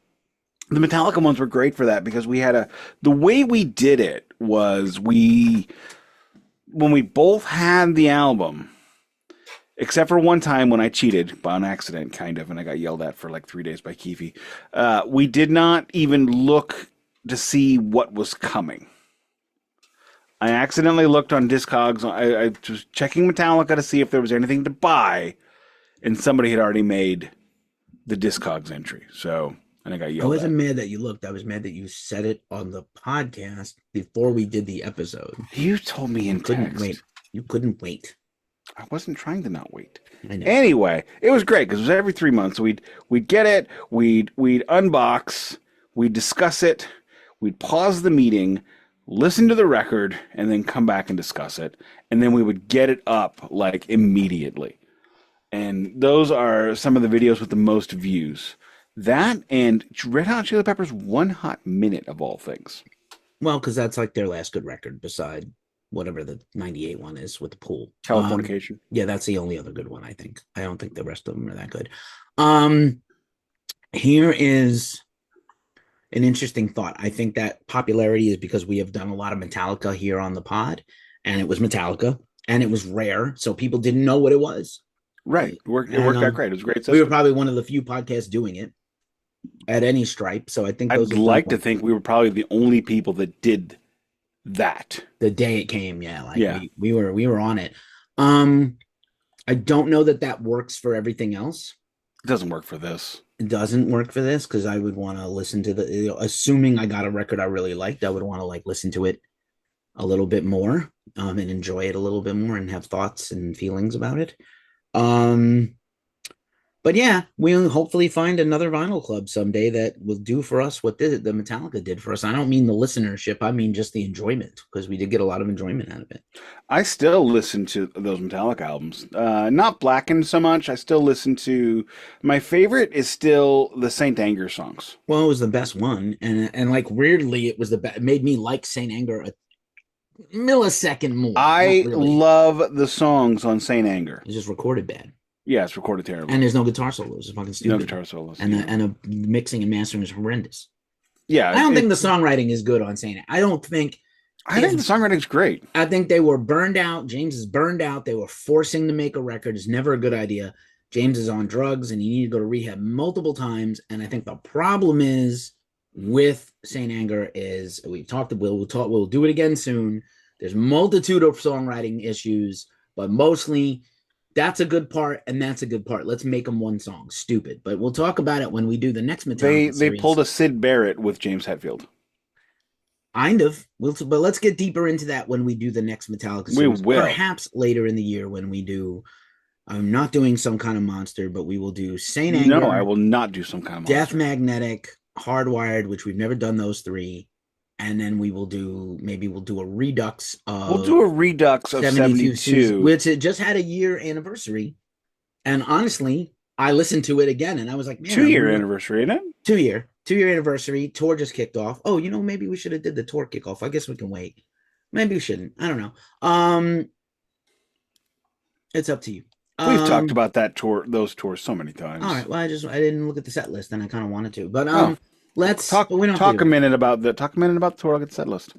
A: The Metallica ones were great for that because we had the way we did it was when we both had the album, except for one time when I cheated by an accident, kind of, and I got yelled at for like 3 days by Keefy. We did not even look to see what was coming. I accidentally looked on Discogs. I was checking Metallica to see if there was anything to buy, and somebody had already made the Discogs entry. So, and I got yelled at. I
B: wasn't mad that you looked. I was mad that you said it on the podcast before we did the episode.
A: You told me in text.
B: You couldn't wait.
A: I wasn't trying to not wait.
B: I know.
A: Anyway, it was great because it was every 3 months. We'd get it. We'd unbox. We'd discuss it. We'd pause the meeting, listen to the record, and then come back and discuss it. And then we would get it up like immediately. And those are some of the videos with the most views. That and Red Hot Chili Peppers' One Hot Minute of all things.
B: Well, because that's like their last good record beside whatever the 98 one is with the pool.
A: Californication.
B: Yeah, that's the only other good one, I think. I don't think the rest of them are that good. Um, Here is an interesting thought. I think that popularity is because we have done a lot of Metallica here on the pod, and it was Metallica, and it was rare, so people didn't know what it was.
A: Right. It worked out great. It was a great system.
B: We were probably one of the few podcasts doing it at any stripe, so I think
A: I'd like to think we were probably the only people that did that.
B: The day it came, we were on it. I don't know that works for everything else.
A: It doesn't work for this.
B: It doesn't work for this because I would want to listen to assuming I got a record I really liked, I would want to listen to it a little bit more, and enjoy it a little bit more and have thoughts and feelings about it. But yeah, we'll hopefully find another vinyl club someday that will do for us what the Metallica did for us. I don't mean the listenership, I mean just the enjoyment, because we did get a lot of enjoyment out of it.
A: I still listen to those Metallica albums. Not Blackened so much. I still listen to, my favorite is still the Saint Anger songs.
B: Well, it was the best one, and weirdly, it was it made me like Saint Anger a millisecond more.
A: I love the songs on Saint Anger.
B: It's just recorded bad.
A: Yeah, it's recorded terrible.
B: And there's no guitar solos. It's fucking stupid.
A: No guitar solos.
B: And the mixing and mastering is horrendous.
A: Yeah.
B: I don't think the songwriting is good on Saint Anger. I think
A: the songwriting's great.
B: I think they were burned out. James is burned out. They were forcing to make a record. It's never a good idea. James is on drugs and he needed to go to rehab multiple times. And I think the problem is with Saint Anger is we'll do it again soon. There's multitude of songwriting issues, but mostly that's a good part and that's a good part. Let's make them one song. Stupid. But we'll talk about it when we do the next Metallica
A: They pulled a Sid Barrett with James Hetfield.
B: Kind of. But let's get deeper into that when we do the next Metallica series.
A: We will.
B: Perhaps later in the year when we do. I'm not doing Some Kind of Monster, but we will do Saint Anger.
A: No, I will not do Some Kind of Monster.
B: Death Magnetic, Hardwired, which we've never done those three. And then we'll do a redux of.
A: We'll do a redux of 72.
B: Which it just had a year anniversary. And honestly, I listened to it again and I was like, man.
A: 2-year anniversary, isn't it?
B: 2-year anniversary. Tour just kicked off. Oh, maybe we should have did the tour kickoff. I guess we can wait. Maybe we shouldn't. I don't know. It's up to you.
A: We've talked about those tours so many times.
B: All right. Well, I didn't look at the set list and I kind of wanted to. But let's
A: talk a minute about the tour. I'll get the set list.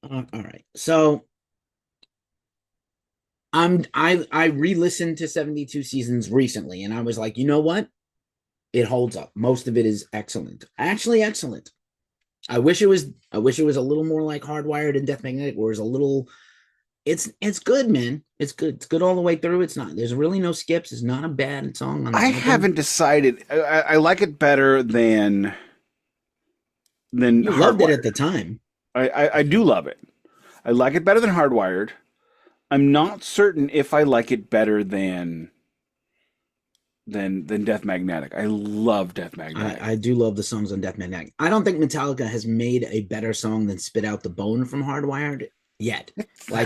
B: All right. So I re-listened to 72 Seasons recently and I was like, you know what? It holds up. Most of it is excellent. Actually excellent. I wish it was a little more like Hardwired and Death Magnetic, where it's a little it's good, man. It's good. It's good all the way through. There's really no skips. It's not a bad song.
A: I haven't decided. I like it better than
B: you loved it at the time.
A: I do love it. I like it better than Hardwired. I'm not certain if I like it better than Death Magnetic. I love Death Magnetic.
B: I do love the songs on Death Magnetic. I don't think Metallica has made a better song than Spit Out the Bone from Hardwired yet,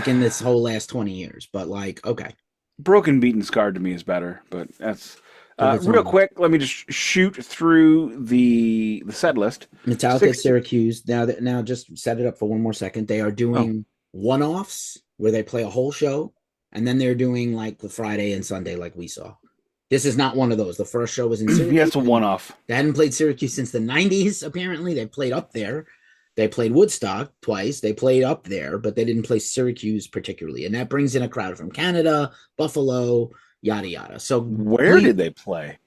B: in this whole last 20 years. But okay.
A: Broken, Beaten, Scarred to me is better, but that's real quick. Let me just shoot through the set list.
B: Metallica at Syracuse. Now just set it up for one more second. They are doing one-offs where they play a whole show, and then they're doing the Friday and Sunday like we saw. This is not one of those. The first show was in Syracuse.
A: Yeah, it's a one-off.
B: They hadn't played Syracuse since the 90s, apparently. They played up there. They played Woodstock twice. They played up there, but they didn't play Syracuse particularly. And that brings in a crowd from Canada, Buffalo, yada, yada. So
A: where did they play?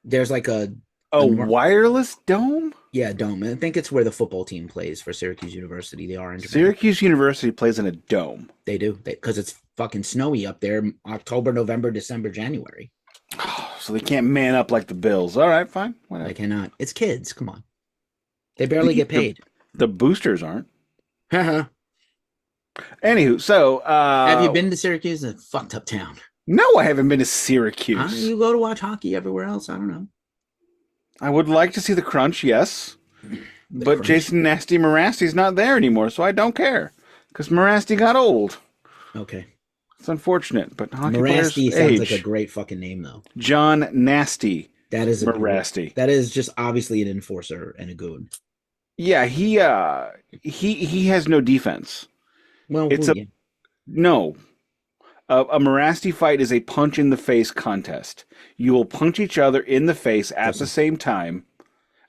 B: There's
A: a wireless dome?
B: Yeah, dome. I think it's where the football team plays for Syracuse University, the Orange.
A: Syracuse University plays in a dome.
B: They do, because it's fucking snowy up there, October, November, December, January.
A: So they can't man up like the Bills. All right, fine. Whatever.
B: They cannot. It's kids. Come on. They barely get paid.
A: The boosters aren't.
B: Haha.
A: Anywho, so
B: have you been to Syracuse? It's a fucked up town.
A: No, I haven't been to Syracuse.
B: You go to watch hockey everywhere else. I don't know.
A: I would like to see the Crunch, yes. But Crunch. Jason Nasty Morasti's not there anymore, so I don't care. Because Morasti got old.
B: Okay.
A: It's unfortunate, but hockey players
B: Morasti sounds like a
A: age.
B: great fucking name, though.
A: John Nasty
B: That is
A: Morasti.
B: that is just obviously an enforcer and a goon.
A: Yeah, he has no defense.
B: Well,
A: It's a
B: yeah.
A: no. A Morasti fight is a punch in the face contest. You will punch each other in the face at the same time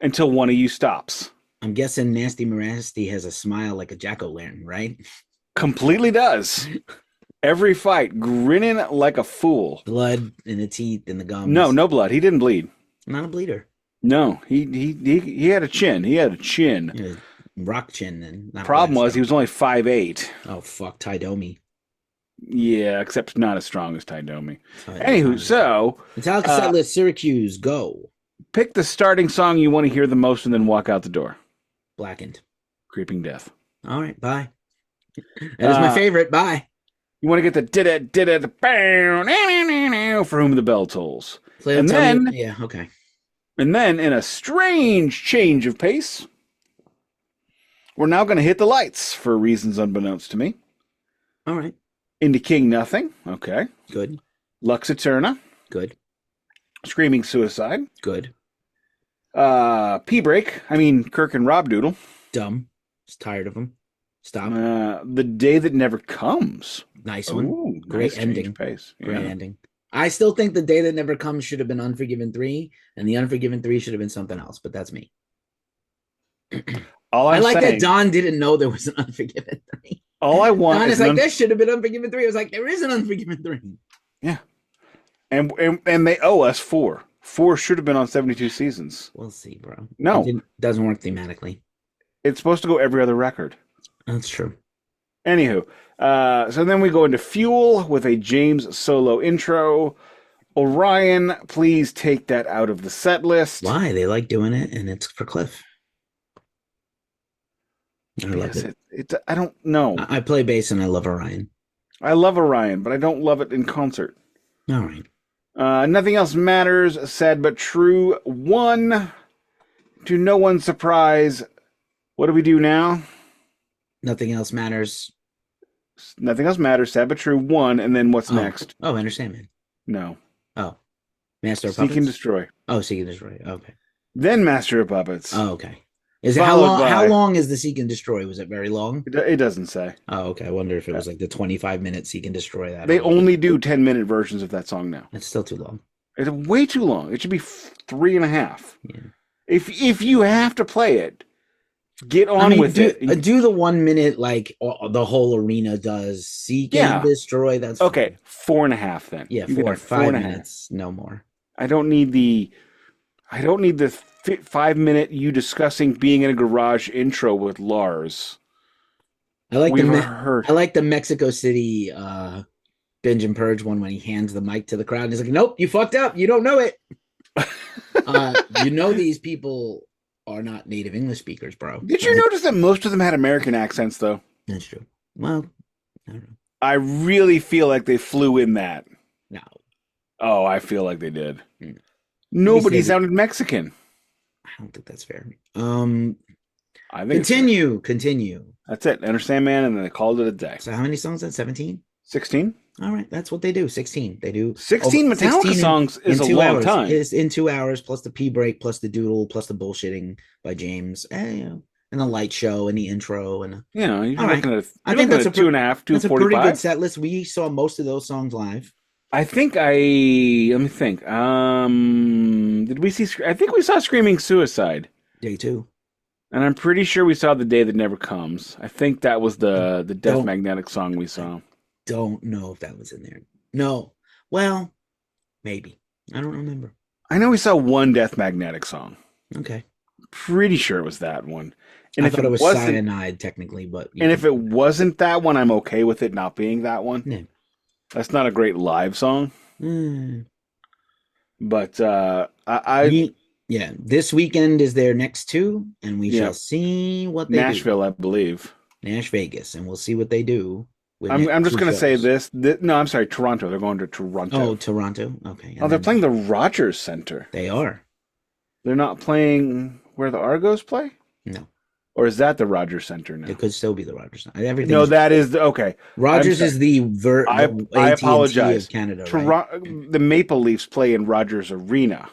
A: until one of you stops.
B: I'm guessing Nasty Morasti has a smile like a jack-o'-lantern, right?
A: Completely does. Every fight, grinning like a fool.
B: Blood in the teeth and the gums.
A: No blood. He didn't bleed.
B: Not a bleeder.
A: No, he had a chin. He had a chin.
B: Yeah, rock chin then.
A: Problem was he was only 5'8".
B: Oh fuck, Ty Domi.
A: Yeah, except not as strong as Ty Domi. Anywho, so
B: Metallica setlist, Syracuse, go.
A: Pick the starting song you want to hear the most and then walk out the door.
B: Blackened.
A: Creeping Death.
B: All right, bye. That is my favorite. Bye.
A: You want to get the did it for whom the bell tolls.
B: And then yeah, okay.
A: And then in a strange change of pace, we're now going to hit the lights for reasons unbeknownst to me.
B: All right.
A: Into King Nothing. Okay.
B: Good.
A: Lux Eterna.
B: Good.
A: Screaming Suicide.
B: Good.
A: P-Break. I mean, Kirk and Rob Doodle.
B: Dumb. Just tired of them. Stop.
A: The Day That Never Comes.
B: Nice one.
A: Ooh,
B: great
A: nice
B: ending.
A: Pace.
B: Great ending. I still think The Day That Never Comes should have been Unforgiven 3, and the Unforgiven 3 should have been something else, but that's me. I like that Don didn't know there was an Unforgiven 3.
A: All I want
B: Don is like, there should have been Unforgiven 3. I was like, there is an Unforgiven 3.
A: Yeah. And they owe us 4. 4 should have been on 72 seasons.
B: We'll see, bro.
A: No.
B: It doesn't work thematically.
A: It's supposed to go every other record.
B: That's true.
A: Anywho, so then we go into Fuel with a James solo intro. Orion, please take that out of the set list.
B: Why? They like doing it, and it's for Cliff. I love
A: it. I don't know.
B: I play bass, and I love Orion.
A: I love Orion, but I don't love it in concert.
B: All right.
A: Nothing Else Matters, Sad But True. 1, to no one's surprise, what do we do now?
B: Nothing Else Matters.
A: Nothing Else Matters, Sad But True. 1, and then what's next?
B: Oh, Enter Sandman.
A: No.
B: Oh. Master of Puppets?
A: Seek and Destroy.
B: Oh, Seek and Destroy. Okay.
A: Then Master of Puppets.
B: Oh, okay. Is it how long is the Seek and Destroy? Was it very long?
A: It doesn't say.
B: Oh, okay. I wonder if it was like the 25-minute Seek and Destroy that.
A: They only do 10-minute versions of that song now.
B: It's still too long.
A: It's way too long. It should be 3.5.
B: Yeah.
A: If you have to play it, get on with it.
B: Do the 1 minute like the whole arena does. Seek and Destroy. That's
A: okay. 4.5 then.
B: Yeah, 4 or 5 minutes, no more.
A: I don't need the 5-minute you discussing being in a garage intro with Lars.
B: I like the Mexico City Binge and Purge one when he hands the mic to the crowd and he's like, "Nope, you fucked up. You don't know it." These people are not native English speakers, bro.
A: Did you notice that most of them had American accents though?
B: That's true. Well, I don't know.
A: I really feel like they flew in that.
B: No.
A: Oh, I feel like they did. Nobody sounded Mexican.
B: I don't think that's fair.
A: I think
B: continue.
A: That's it. Enter Sandman, and then they called it a day.
B: So how many songs? That 17?
A: 16.
B: All right, that's what they do. 16. They do
A: 16 Metallica songs is a long time.
B: It's in 2 hours plus the pee break, plus the doodle, plus the bullshitting by James, and the light show and the intro, and
A: you're looking at.
B: I think that's a
A: 2.5, 2:45.
B: That's a pretty good set list. We saw most of those songs live.
A: Let me think. Did we see? I think we saw Screaming Suicide.
B: Day 2.
A: And I'm pretty sure we saw The Day That Never Comes. I think that was the Death Magnetic song we saw.
B: Don't know if that was in there. No. Well, maybe. I don't remember.
A: I know we saw one Death Magnetic song.
B: Okay.
A: Pretty sure it was that one. And
B: I thought it was Cyanide, technically, but...
A: if it wasn't that one, I'm okay with it not being that one.
B: Yeah.
A: That's not a great live song. But
B: this weekend is their next 2, and we shall see what they
A: Nashville,
B: do.
A: I believe.
B: Nash Vegas, and we'll see what they do.
A: I'm just going to say this. No, I'm sorry, Toronto. They're going to Toronto.
B: Oh, Toronto. Okay.
A: Oh, they're playing the Rogers Center.
B: They are.
A: They're not playing where the Argos play?
B: No.
A: Or is that the Rogers Center now?
B: It could still be the Rogers Center. Everything.
A: No, that is okay.
B: Rogers is the
A: I
B: AT&T
A: apologize.
B: of Canada, right?
A: The Maple Leafs play in Rogers Arena.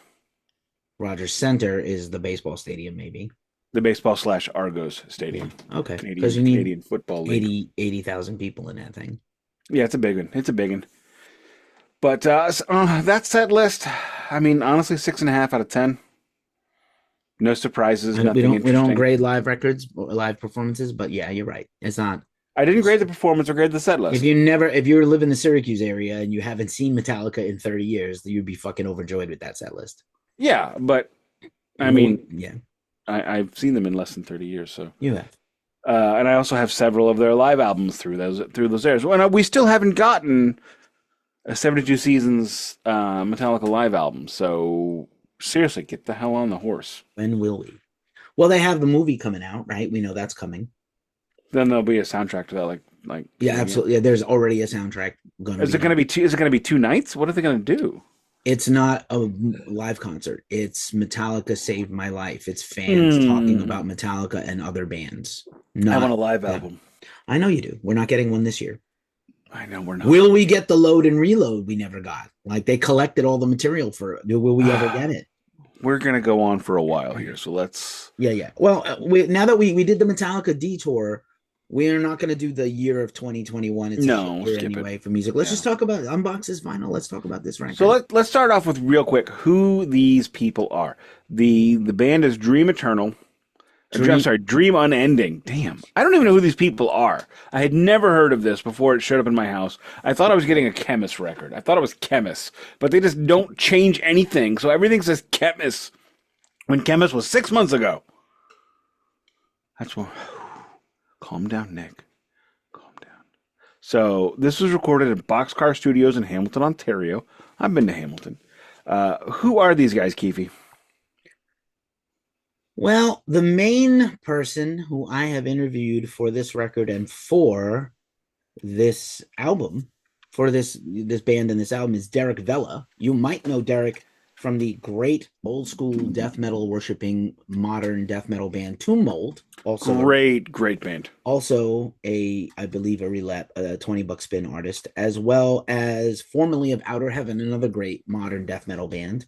B: Rogers Center is the baseball stadium, maybe.
A: The baseball / Argos Stadium.
B: Yeah. Okay. Because you need
A: Canadian Football League.
B: 80,000 people in that thing.
A: Yeah, it's a big one. It's a big one. But that set list, I mean, honestly, 6.5 out of 10. No surprises.
B: We don't grade live records, live performances, but yeah, you're right. It's not.
A: I didn't grade the performance or grade the set list.
B: If you live in the Syracuse area and you haven't seen Metallica in 30 years, you'd be fucking overjoyed with that set list.
A: Yeah, but I mean,
B: yeah,
A: I've seen them in less than 30 years, so
B: you have.
A: And I also have several of their live albums through those eras. Well, we still haven't gotten a 72 Seasons Metallica live album, so seriously, get the hell on the horse.
B: When will we? Well, they have the movie coming out, right? We know that's coming.
A: Then there'll be a soundtrack to that, like
B: yeah, absolutely. Yeah, there's already a soundtrack going.
A: Is it going to be two? Is it going to be 2 nights? What are they going to do?
B: It's not a live concert. It's Metallica Saved My Life. It's fans talking about Metallica and other bands.
A: I want a live album.
B: I know you do. We're not getting one this year.
A: I know we're not.
B: Will we get the load and reload we never got? Like they collected all the material for it. Will we ever get it?
A: We're going to go on for a while here, so let's...
B: Yeah. Well, now that we did the Metallica detour, we are not going to do the year of 2021. It's anyway for music. Let's just talk about Unbox's vinyl. Let's talk about this record.
A: So let's start off with real quick who these people are. The band is Dream Eternal. Dream Unending. Damn. I don't even know who these people are. I had never heard of this before it showed up in my house. I thought I was getting a Chemist record. I thought it was Chemist. But they just don't change anything. So everything says Chemist when Chemist was 6 months ago. That's what... Calm down, Nick. Calm down. So this was recorded at Boxcar Studios in Hamilton, Ontario. I've been to Hamilton. Who are these guys, Keefy?
B: Well, the main person who I have interviewed for this record and for this album, for this band and this album, is Derek Vella. You might know Derek from the great old school death metal worshipping modern death metal band Tomb Mold. Also
A: great band. Also
B: I believe a $20 spin artist, as well as formerly of Outer Heaven, another great modern death metal band.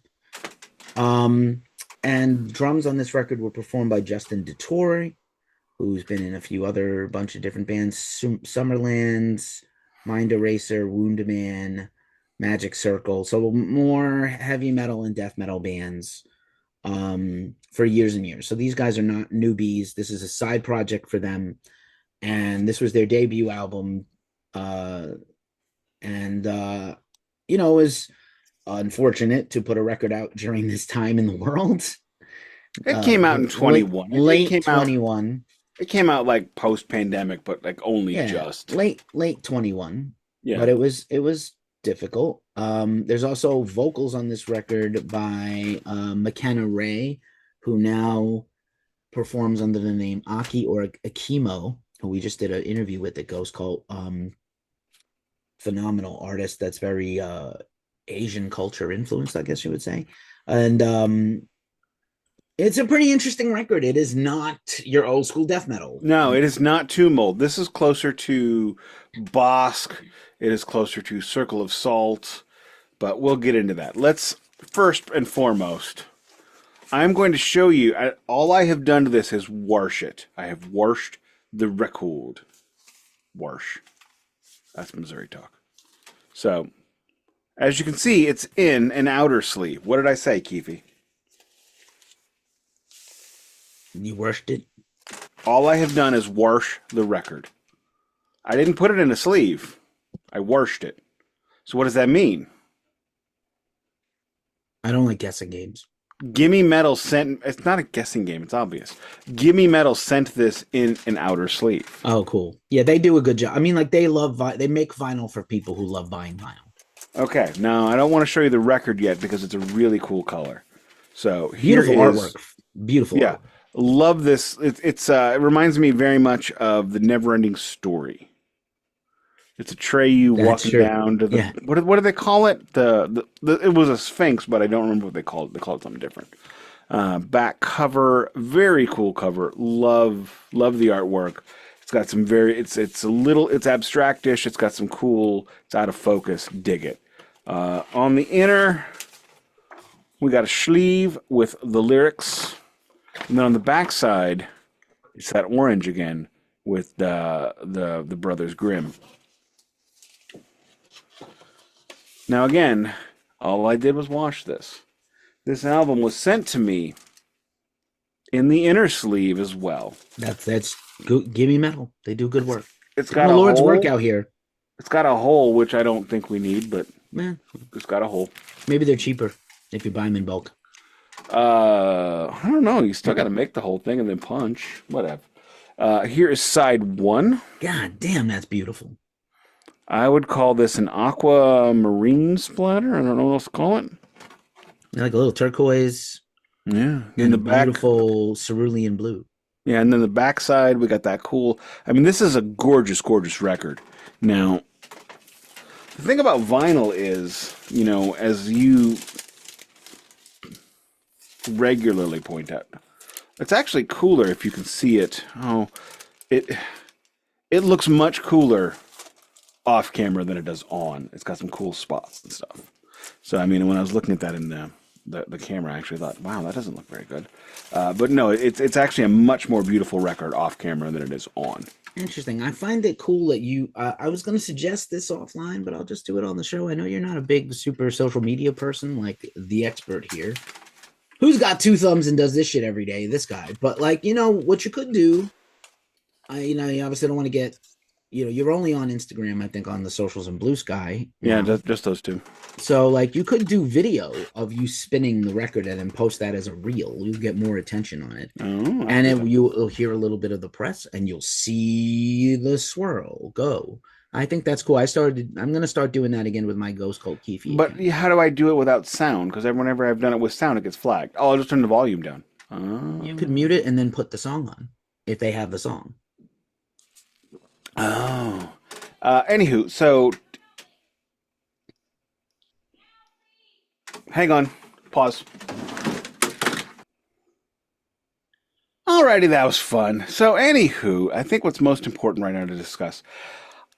B: And drums on this record were performed by Justin DeTore, who's been in a bunch of different bands, Summerlands, Mind Eraser, Wounded Man, Magic Circle. So more heavy metal and death metal bands for years and years. So these guys are not newbies. This is a side project for them. And this was their debut album. It was unfortunate to put a record out during this time in the world.
A: It came out in 21.
B: Late 21.
A: It came out like post-pandemic, but like only just.
B: Late 21.
A: Yeah.
B: But it was difficult. There's also vocals on this record by McKenna Ray, who now performs under the name Aki or Akimo, who we just did an interview with at GhostCult. Phenomenal artist that's very Asian culture influenced, I guess you would say. And it's a pretty interesting record. It is not your old school death metal.
A: No, it is not Tomb Mold. This is closer to Bosk. It is closer to Circle of Salt, but we'll get into that. Let's first and foremost, I'm going to show you, all I have done to this is wash it. I have washed the record. Wash. That's Missouri talk. So, as you can see, it's in an outer sleeve. What did I say, Keefy?
B: You washed it?
A: All I have done is wash the record. I didn't put it in a sleeve. I washed it. So what does that mean?
B: I don't like guessing games.
A: Gimme Metal sent... It's not a guessing game. It's obvious. Gimme Metal sent this in an outer sleeve.
B: Oh, cool. Yeah, they do a good job. I mean, like, they make vinyl for people who love buying vinyl.
A: Okay, now I don't want to show you the record yet because it's a really cool color. So
B: beautiful artwork. Beautiful.
A: Yeah, artwork. Love this. It reminds me very much of the Neverending Story. It's a Treyu walking down to the what do they call it? It was a Sphinx, but I don't remember what they called it. They called it something different. Back cover, very cool cover. Love the artwork. It's got some it's abstractish. It's got some cool. It's out of focus. Dig it. On the inner, we got a sleeve with the lyrics, and then on the back side, it's that orange again with the Brothers Grimm. Now again, all I did was wash this. This album was sent to me in the inner sleeve as well.
B: That's good. Gimme Metal. They do good work.
A: It's
B: Doing
A: got
B: the
A: a
B: Lord's
A: hole.
B: work out here.
A: It's got a hole, which I don't think we need, but it's got a hole.
B: Maybe they're cheaper if you buy them in bulk.
A: I don't know. You still got to make the whole thing and then punch. Whatever. Here is side one.
B: God damn, that's beautiful.
A: I would call this an aquamarine splatter. I don't know what else to call it.
B: Like a little turquoise.
A: Yeah.
B: And the beautiful cerulean blue.
A: Yeah, and then the back side, we got that cool. I mean, this is a gorgeous, gorgeous record. Now, the thing about vinyl is, as you regularly point out, it's actually cooler if you can see it. Oh, it looks much cooler off camera than it does on. It's got some cool spots and stuff. So, I mean, when I was looking at that in the camera, I actually thought, wow, that doesn't look very good. But no, it's actually a much more beautiful record off camera than it is on.
B: Interesting. I find it cool that you, I was going to suggest this offline, but I'll just do it on the show. I know you're not a big super social media person like the expert here, who's got 2 thumbs and does this shit every day, this guy. But like, what you could do, you obviously don't want to get, you're only on Instagram, I think, on the socials and Blue Sky.
A: Yeah, just those 2.
B: So like you could do video of you spinning the record and then post that as a reel. You'll get more attention on it.
A: Oh,
B: and you'll hear a little bit of the press and you'll see the swirl go. I think that's cool. I'm going to start doing that again with my Ghost Cult Keefy.
A: But how do I do it without sound? Because whenever I've done it with sound, it gets flagged. Oh, I'll just turn the volume down. Oh.
B: You could mute it and then put the song on if they have the song.
A: Oh. Anywho, so hang on. Pause. Alrighty, that was fun. So anywho, I think what's most important right now to discuss,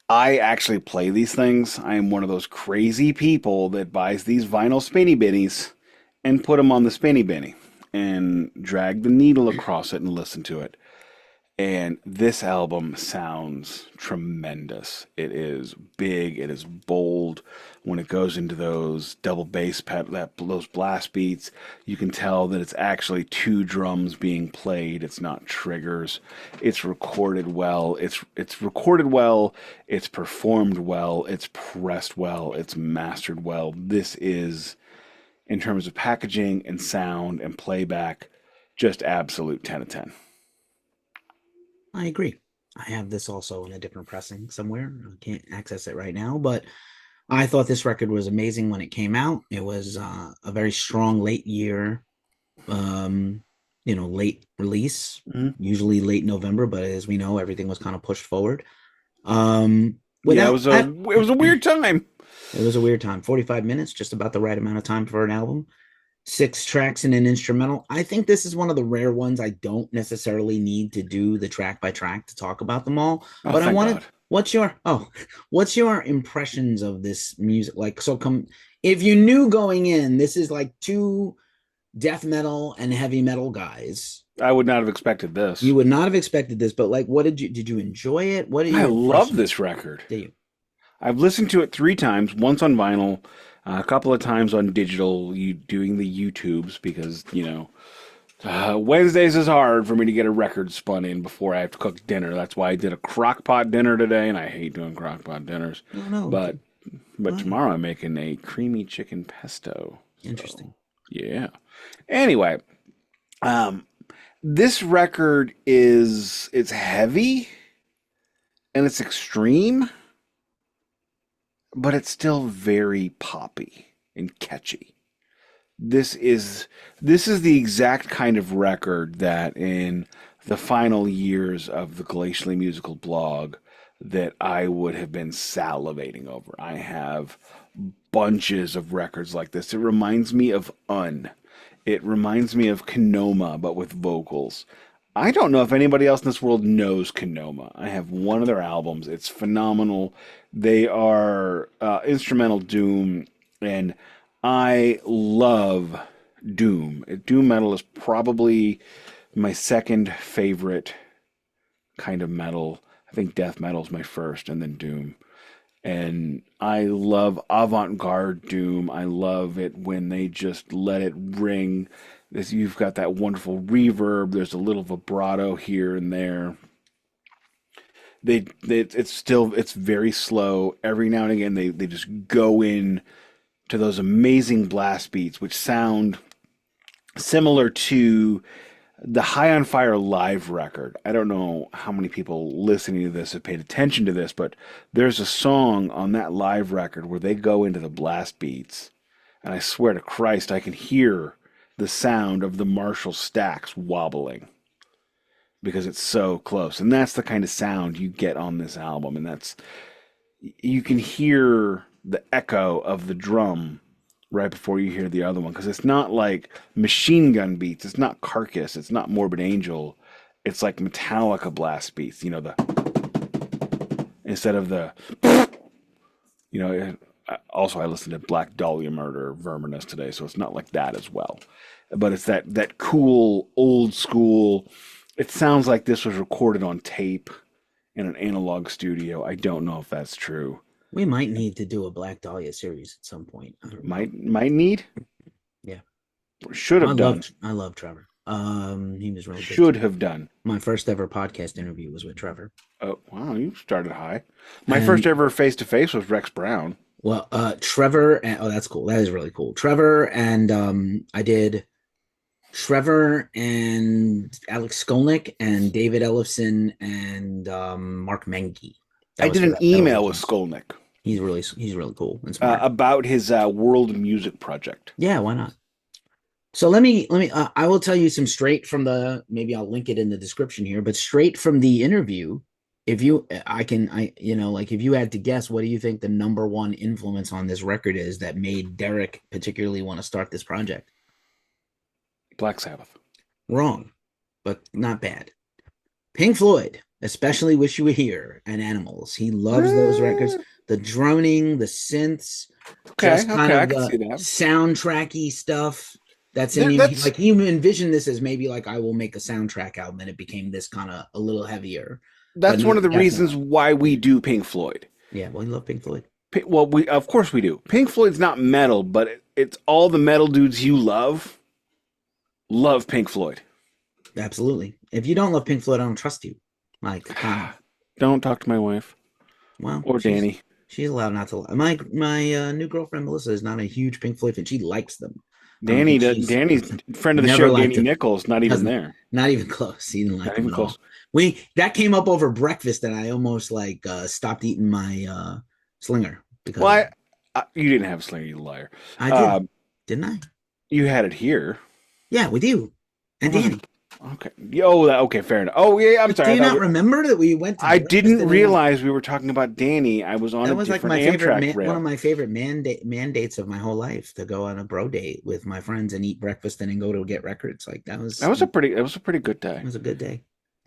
A: I actually play these things. I am one of those crazy people that buys these vinyl spinny binnies and put them on the spinny binny and drag the needle across it and listen to it. And this album sounds tremendous. It is big. It is bold. When it goes into those double bass those blast beats, you can tell that it's actually 2 drums being played. It's not triggers. It's recorded well. It's recorded well. It's performed well. It's pressed well. It's mastered well. This is, in terms of packaging and sound and playback, just absolute 10 of 10.
B: I agree. I have this also in a different pressing somewhere. I can't access it right now, but I thought this record was amazing when it came out. It was a very strong late year, late release, usually late November, but as we know, everything was kind of pushed forward. It was
A: a weird time.
B: It was a weird time. 45 minutes, just about the right amount of time for an album. 6 tracks and an instrumental. I think this is one of the rare ones I don't necessarily need to do the track by track to talk about them all.
A: Oh,
B: but I wanted, what's your impressions of this music? Like, if you knew going in, this is like 2 death metal and heavy metal guys.
A: I would not have expected this.
B: You would not have expected this, but like, did you enjoy it?
A: I love this record.
B: Do you?
A: I've listened to it 3 times, once on vinyl, a couple of times on digital, doing the YouTubes, because, Wednesdays is hard for me to get a record spun in before I have to cook dinner. That's why I did a crock pot dinner today, and I hate doing crock pot dinners.
B: Oh, no.
A: But tomorrow I'm making a creamy chicken pesto.
B: Interesting.
A: So, yeah. Anyway, this record it's heavy and it's extreme, but it's still very poppy and catchy. This is the exact kind of record that in the final years of the Glacially musical blog that I would have been salivating over. I have bunches of records like this. It reminds me of It reminds me of Kenoma, but with vocals. I don't know if anybody else in this world knows Kenoma. I have one of their albums. It's phenomenal. They are instrumental doom, and I love doom. Doom metal is probably my second favorite kind of metal. I think death metal is my first, and then doom. And I love avant-garde doom. I love it when they just let it ring. This, you've got that wonderful reverb. There's a little vibrato here and there. It's very slow. Every now and again, they just go in to those amazing blast beats, which sound similar to the High on Fire live record. I don't know how many people listening to this have paid attention to this, but there's a song on that live record where they go into the blast beats, and I swear to Christ, I can hear the sound of the Marshall stacks wobbling because it's so close. And that's the kind of sound you get on this album, and you can hear the echo of the drum right before you hear the other one, because it's not like Machine Gun beats, it's not Carcass, it's not Morbid Angel, it's like Metallica blast beats, the instead of the also I listened to Black Dahlia Murder Verminous today, so it's not like that as well, but it's that cool old school. It sounds like this was recorded on tape in an analog studio. I don't know if that's true.
B: We might need to do a Black Dahlia series at some point. I don't know.
A: Might need.
B: Yeah.
A: Should have done.
B: I love Trevor. He was really good.
A: Should have done.
B: My first ever podcast interview was with Trevor.
A: Oh wow, you started high. My first ever face to face was Rex Brown.
B: Well, Trevor and that's cool. That is really cool. Trevor and I did Trevor and Alex Skolnick and David Ellefson and Mark Menke.
A: I did an email with Skolnick.
B: He's really cool and smart.
A: About his world music project.
B: Yeah, why not? So let me. I will tell you some straight from the. Maybe I'll link it in the description here, but straight from the interview. If you had to guess, what do you think the number one influence on this record is that made Derek particularly want to start this project?
A: Black Sabbath.
B: Wrong, but not bad. Pink Floyd, especially Wish You Were Here and Animals. He loves those records. The droning, the synths, just kind of the soundtracky stuff that's in like he envisioned this as maybe like I will make a soundtrack album, and it became this kind of a little heavier.
A: That's one of the reasons why we do Pink Floyd.
B: Yeah, well, you love Pink Floyd.
A: Well, of course we do. Pink Floyd's not metal, but it's all the metal dudes you love Pink Floyd.
B: Absolutely. If you don't love Pink Floyd, I don't trust you. Like,
A: don't talk to my wife.
B: Well,
A: or Danny.
B: She's allowed not to. My new girlfriend Melissa is not a huge Pink Floyd fan. She likes them.
A: Danny's friend of the show, Danny Nichols, not even there.
B: Not even close. He didn't like them at all. That came up over breakfast, and I almost stopped eating my Slinger.
A: Because you didn't have a Slinger, you liar.
B: I did, didn't I?
A: You had it here.
B: Yeah, with you and Danny.
A: Okay. Okay, fair enough. Oh, yeah, I'm sorry.
B: Do you not remember that we went to
A: I didn't realize we were talking about Danny. I was on a different Amtrak rail.
B: One of my favorite mandates of my whole life, to go on a bro date with my friends and eat breakfast and then go to get records. Like that was a pretty good day. It was a good day.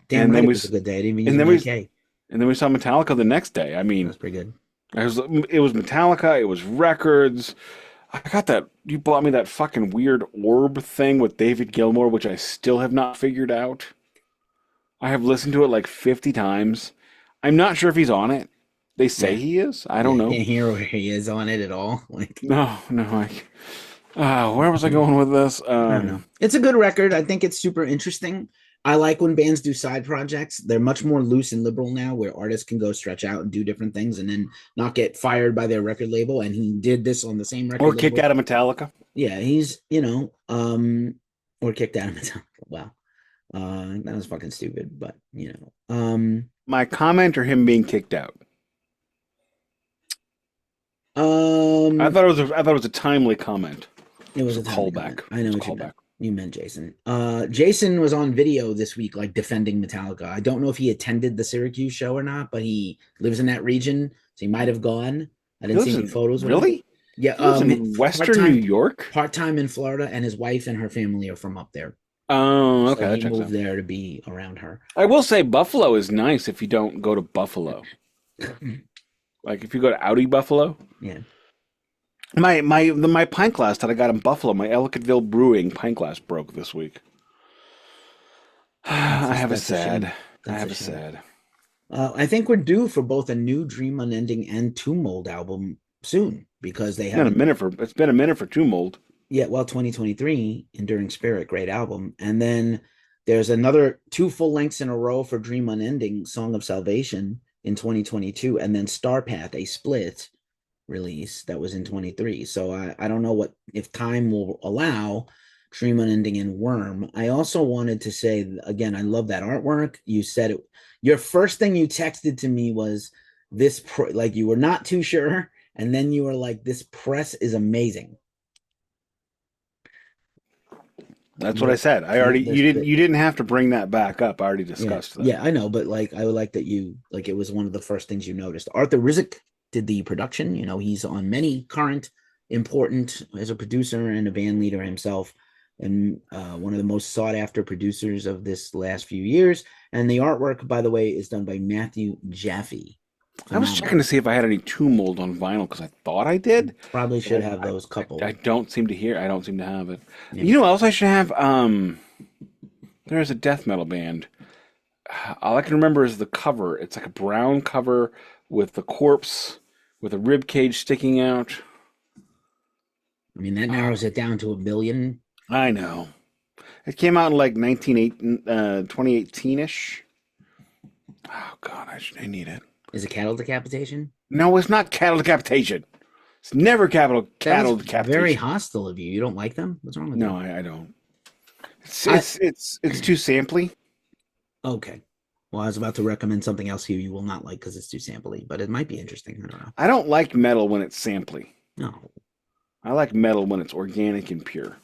B: Damn right, it was a good day. I didn't even use my
A: and then we saw Metallica the next day. I mean,
B: that was pretty good.
A: It was Metallica. It was records. I got that. You bought me that fucking weird orb thing with David Gilmour, which I still have not figured out. I have listened to it like 50 times. I'm not sure if he's on it. They say he is. I don't know.
B: Can't hear where he is on it at all. Like
A: no. Where was I going with this?
B: I don't know. It's a good record. I think it's super interesting. I like when bands do side projects. They're much more loose and liberal now, where artists can go stretch out and do different things and then not get fired by their record label. And he did this on the same record
A: or kicked out of Metallica.
B: Yeah, he's, or kicked out of Metallica. Wow. That was fucking stupid, but,
A: My comment or him being kicked out? I thought it was a timely comment.
B: It was a
A: callback.
B: I know what you meant. You meant Jason. Jason was on video this week, like defending Metallica. I don't know if he attended the Syracuse show or not, but he lives in that region, so he might have gone. I didn't see any photos.
A: Really?
B: Yeah,
A: He lives in Western New York.
B: part-time in Florida, and his wife and her family are from up there.
A: Oh,
B: So
A: okay, that
B: he
A: checks
B: moved
A: out.
B: there to be around her.
A: I will say Buffalo is nice if you don't go to Buffalo. Like if you go to Audi Buffalo.
B: Yeah.
A: My pint glass that I got in Buffalo, my Ellicottville Brewing pint glass broke this week. I have a
B: That's a shame.
A: sad. I
B: That's
A: have
B: a
A: a
B: shame.
A: sad.
B: I think we're due for both a new Dream Unending and Tomb Mold album soon because they haven't.
A: It's been a minute for Two Mold.
B: Yeah, well, 2023, Enduring Spirit, great album. And then there's another two full lengths in a row for Dream Unending, Song of Salvation in 2022, and then Star Path, a split release that was in 23. So I don't know what if time will allow Dream Unending and Worm. I also wanted to say again, I love that artwork. You said it. Your first thing you texted to me was like you were not too sure, and then you were like, "This press is amazing."
A: That's what I said. You didn't have to bring that back up. I already discussed that.
B: Yeah, I know, but like I would like that you like it was one of the first things you noticed. Arthur Rizek did the production. You know, he's on many current important as a producer and a band leader himself, and one of the most sought after producers of this last few years. And the artwork, by the way, is done by Matthew Jaffe.
A: I was checking to see if I had any Two Mold on vinyl because I thought I did.
B: Probably should have those couple.
A: I don't seem to have it.
B: Yeah.
A: You know what else I should have? There's a death metal band. All I can remember is the cover. It's like a brown cover with the corpse with a rib cage sticking out.
B: I mean, that narrows it down to 1 million.
A: I know. It came out in like 2018-ish. Oh, God, I need it.
B: Is it cattle decapitation?
A: No, it's not cattle decapitation. It's never cattle decapitation.
B: Very hostile of you. You don't like them? What's wrong with you?
A: No, I don't. It's too sampley.
B: Okay. Well, I was about to recommend something else here you will not like because it's too sampley, but it might be interesting. I don't know.
A: I don't like metal when it's sampley.
B: No.
A: I like metal when it's organic and pure.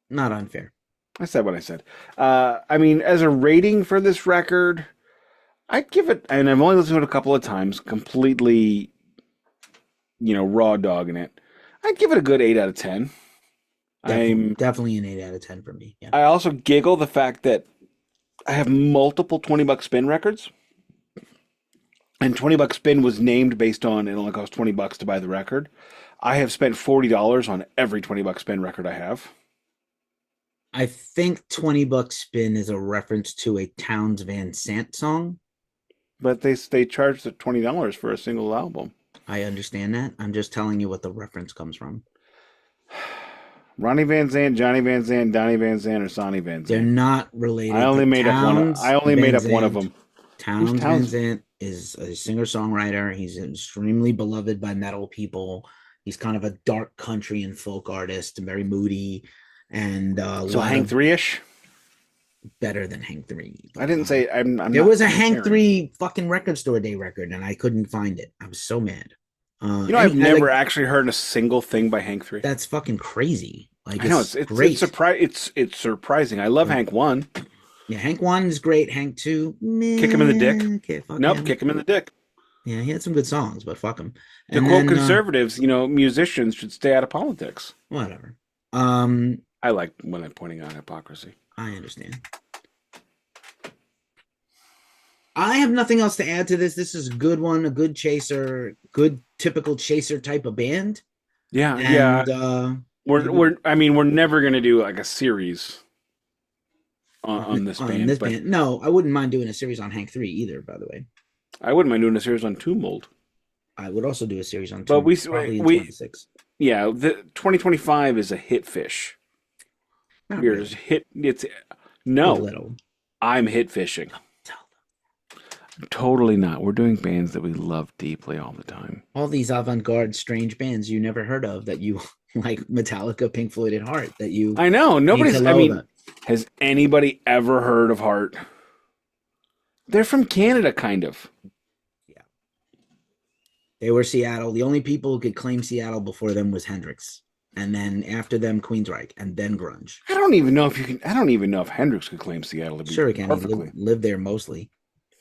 B: Not unfair.
A: I said what I said. I mean, as a rating for this record, I'd give it, and I've only listened to it a couple of times, completely, raw dogging it. I'd give it a good 8 out of 10.
B: Definitely an 8 out of 10 for me. Yeah.
A: I also giggle the fact that I have multiple $20 spin records. And $20 spin was named based on it only cost $20 to buy the record. I have spent $40 on every $20 spin record I have.
B: I think $20 spin is a reference to a Townes Van Sant song.
A: But they charged the $20 for a single album.
B: I understand that. I'm just telling you what the reference comes from.
A: Ronnie Van Zant, Johnny Van Zant, Donnie Van Zant, or Sonny Van Zant.
B: They're not related.
A: I only made up one of them.
B: Townes Van Zant is a singer-songwriter. He's extremely beloved by metal people. He's kind of a dark country and folk artist, very moody, and
A: so Hank 3-ish.
B: Better than Hank 3.
A: I didn't say I'm
B: there was a Hank 3 fucking record store day record, and I couldn't find it. I was so mad.
A: I've never actually heard a single thing by Hank 3.
B: That's fucking crazy. Like,
A: I know it's great. It's surprising. I love Hank 1.
B: Yeah, Hank 1 is great. Hank 2, meh,
A: kick him in the dick.
B: Nope,
A: kick him in the dick.
B: Yeah, he had some good songs, but fuck him.
A: To quote conservatives, musicians should stay out of politics.
B: Whatever.
A: I like when I'm pointing out hypocrisy.
B: I understand. I have nothing else to add to this. This is a good one, a good chaser, good typical chaser type of band.
A: Yeah,
B: yeah.
A: We're never gonna do like a series on this band.
B: No, I wouldn't mind doing a series on Hank 3 either, by the way.
A: I wouldn't mind doing a series on Two Mold.
B: I would also do a series on
A: But
B: probably in 26.
A: Yeah, the 2025 is a hit fish.
B: Not
A: We're
B: really.
A: just hit. I'm hit fishing. Totally not. We're doing bands that we love deeply all the time.
B: All these avant-garde, strange bands you never heard of that you like Metallica, Pink Floyd, and Heart that you.
A: I know. Has anybody ever heard of Heart? They're from Canada, kind of.
B: Yeah. They were Seattle. The only people who could claim Seattle before them was Hendrix. And then after them, Queensryche, and then grunge.
A: I don't even know if Hendrix could claim Seattle to be
B: sure he can.
A: perfectly.
B: He lived there mostly.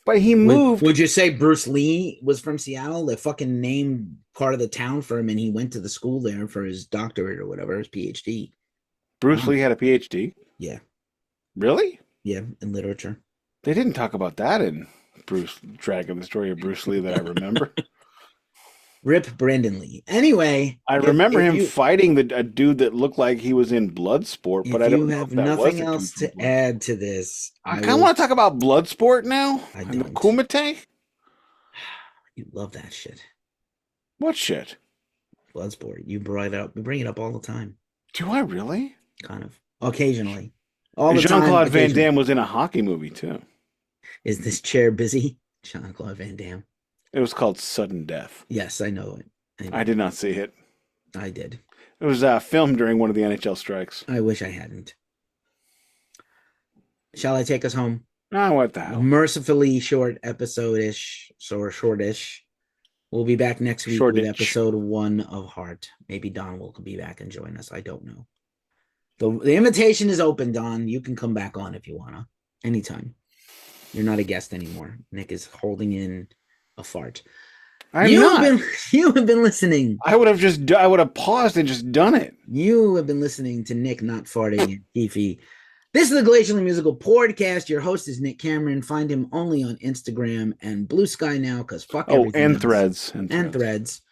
A: But he moved.
B: Would you say Bruce Lee was from Seattle? They fucking named part of the town for him, and he went to the school there for his doctorate or whatever, his PhD.
A: Bruce Lee had a PhD?
B: Yeah.
A: Really?
B: Yeah, in literature.
A: They didn't talk about that in Dragon, the story of Bruce Lee that I remember.
B: Rip Brandon Lee. Anyway,
A: I remember him fighting a dude that looked like he was in Bloodsport, but I don't know if that
B: nothing else to add to this.
A: I kind of want to talk about Bloodsport now.
B: I
A: and the
B: don't.
A: Kumite.
B: You love that shit.
A: What shit?
B: Bloodsport. You bring it up. You bring it up all the time.
A: Do I really?
B: Kind of. Occasionally. All the time.
A: Jean-Claude Van Damme was in a hockey movie too.
B: Is this chair busy? Jean-Claude Van Damme.
A: It was called Sudden Death.
B: Yes, I know it.
A: I did not see it.
B: I did.
A: It was filmed during one of the NHL strikes.
B: I wish I hadn't. Shall I take us home?
A: Ah, what the hell?
B: Mercifully short episode-ish, or shortish. We'll be back next week with episode 1 of Heart. Maybe Don will be back and join us. I don't know. The invitation is open, Don. You can come back on if you want to. Anytime. You're not a guest anymore. Nick is holding in a fart. You have been listening.
A: I would have paused and just done it.
B: You have been listening to Nick not farting and Keefy. This is the Glacially Musical Pouredcast. Your host is Nick Cameron. Find him only on Instagram and Blue Sky now, because fuck everything.
A: And
B: else.
A: Threads.
B: And Threads.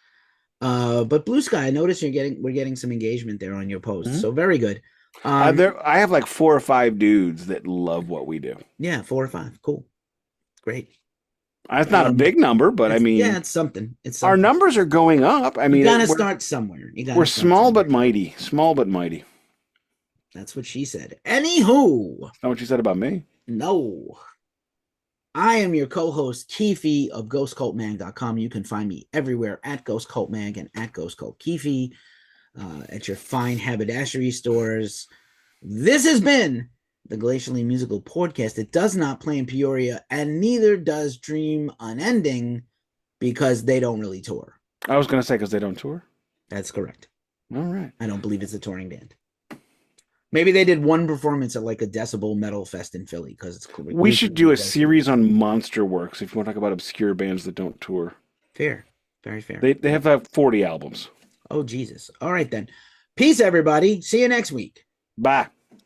B: But Blue Sky, I noticed we're getting some engagement there on your posts. Mm-hmm. So very good.
A: I have like 4 or 5 dudes that love what we do.
B: Yeah, 4 or 5. Cool. Great.
A: That's not a big number, but I mean,
B: yeah, it's something.
A: Our numbers are going up. I mean,
B: you gotta start somewhere.
A: We're small but mighty. Small but mighty.
B: That's what she said. Anywho,
A: that's not what she said about me.
B: No. I am your co-host, Keefy of GhostCultMag.com. You can find me everywhere at GhostCultMag and at GhostCultKeefy, at your fine haberdashery stores. This has been the Glacially Musical Pouredcast. It does not play in Peoria, and neither does Dream Unending, because they don't really tour.
A: I was going to say because they don't tour?
B: That's correct.
A: All right.
B: I don't believe it's a touring band. Maybe they did one performance at like a Decibel Metal Fest in Philly, because it's cool.
A: We should do a series on Monster Works if you want to talk about obscure bands that don't tour.
B: Fair. Very fair.
A: They have 40 albums.
B: Oh, Jesus. All right, then. Peace, everybody. See you next week.
A: Bye.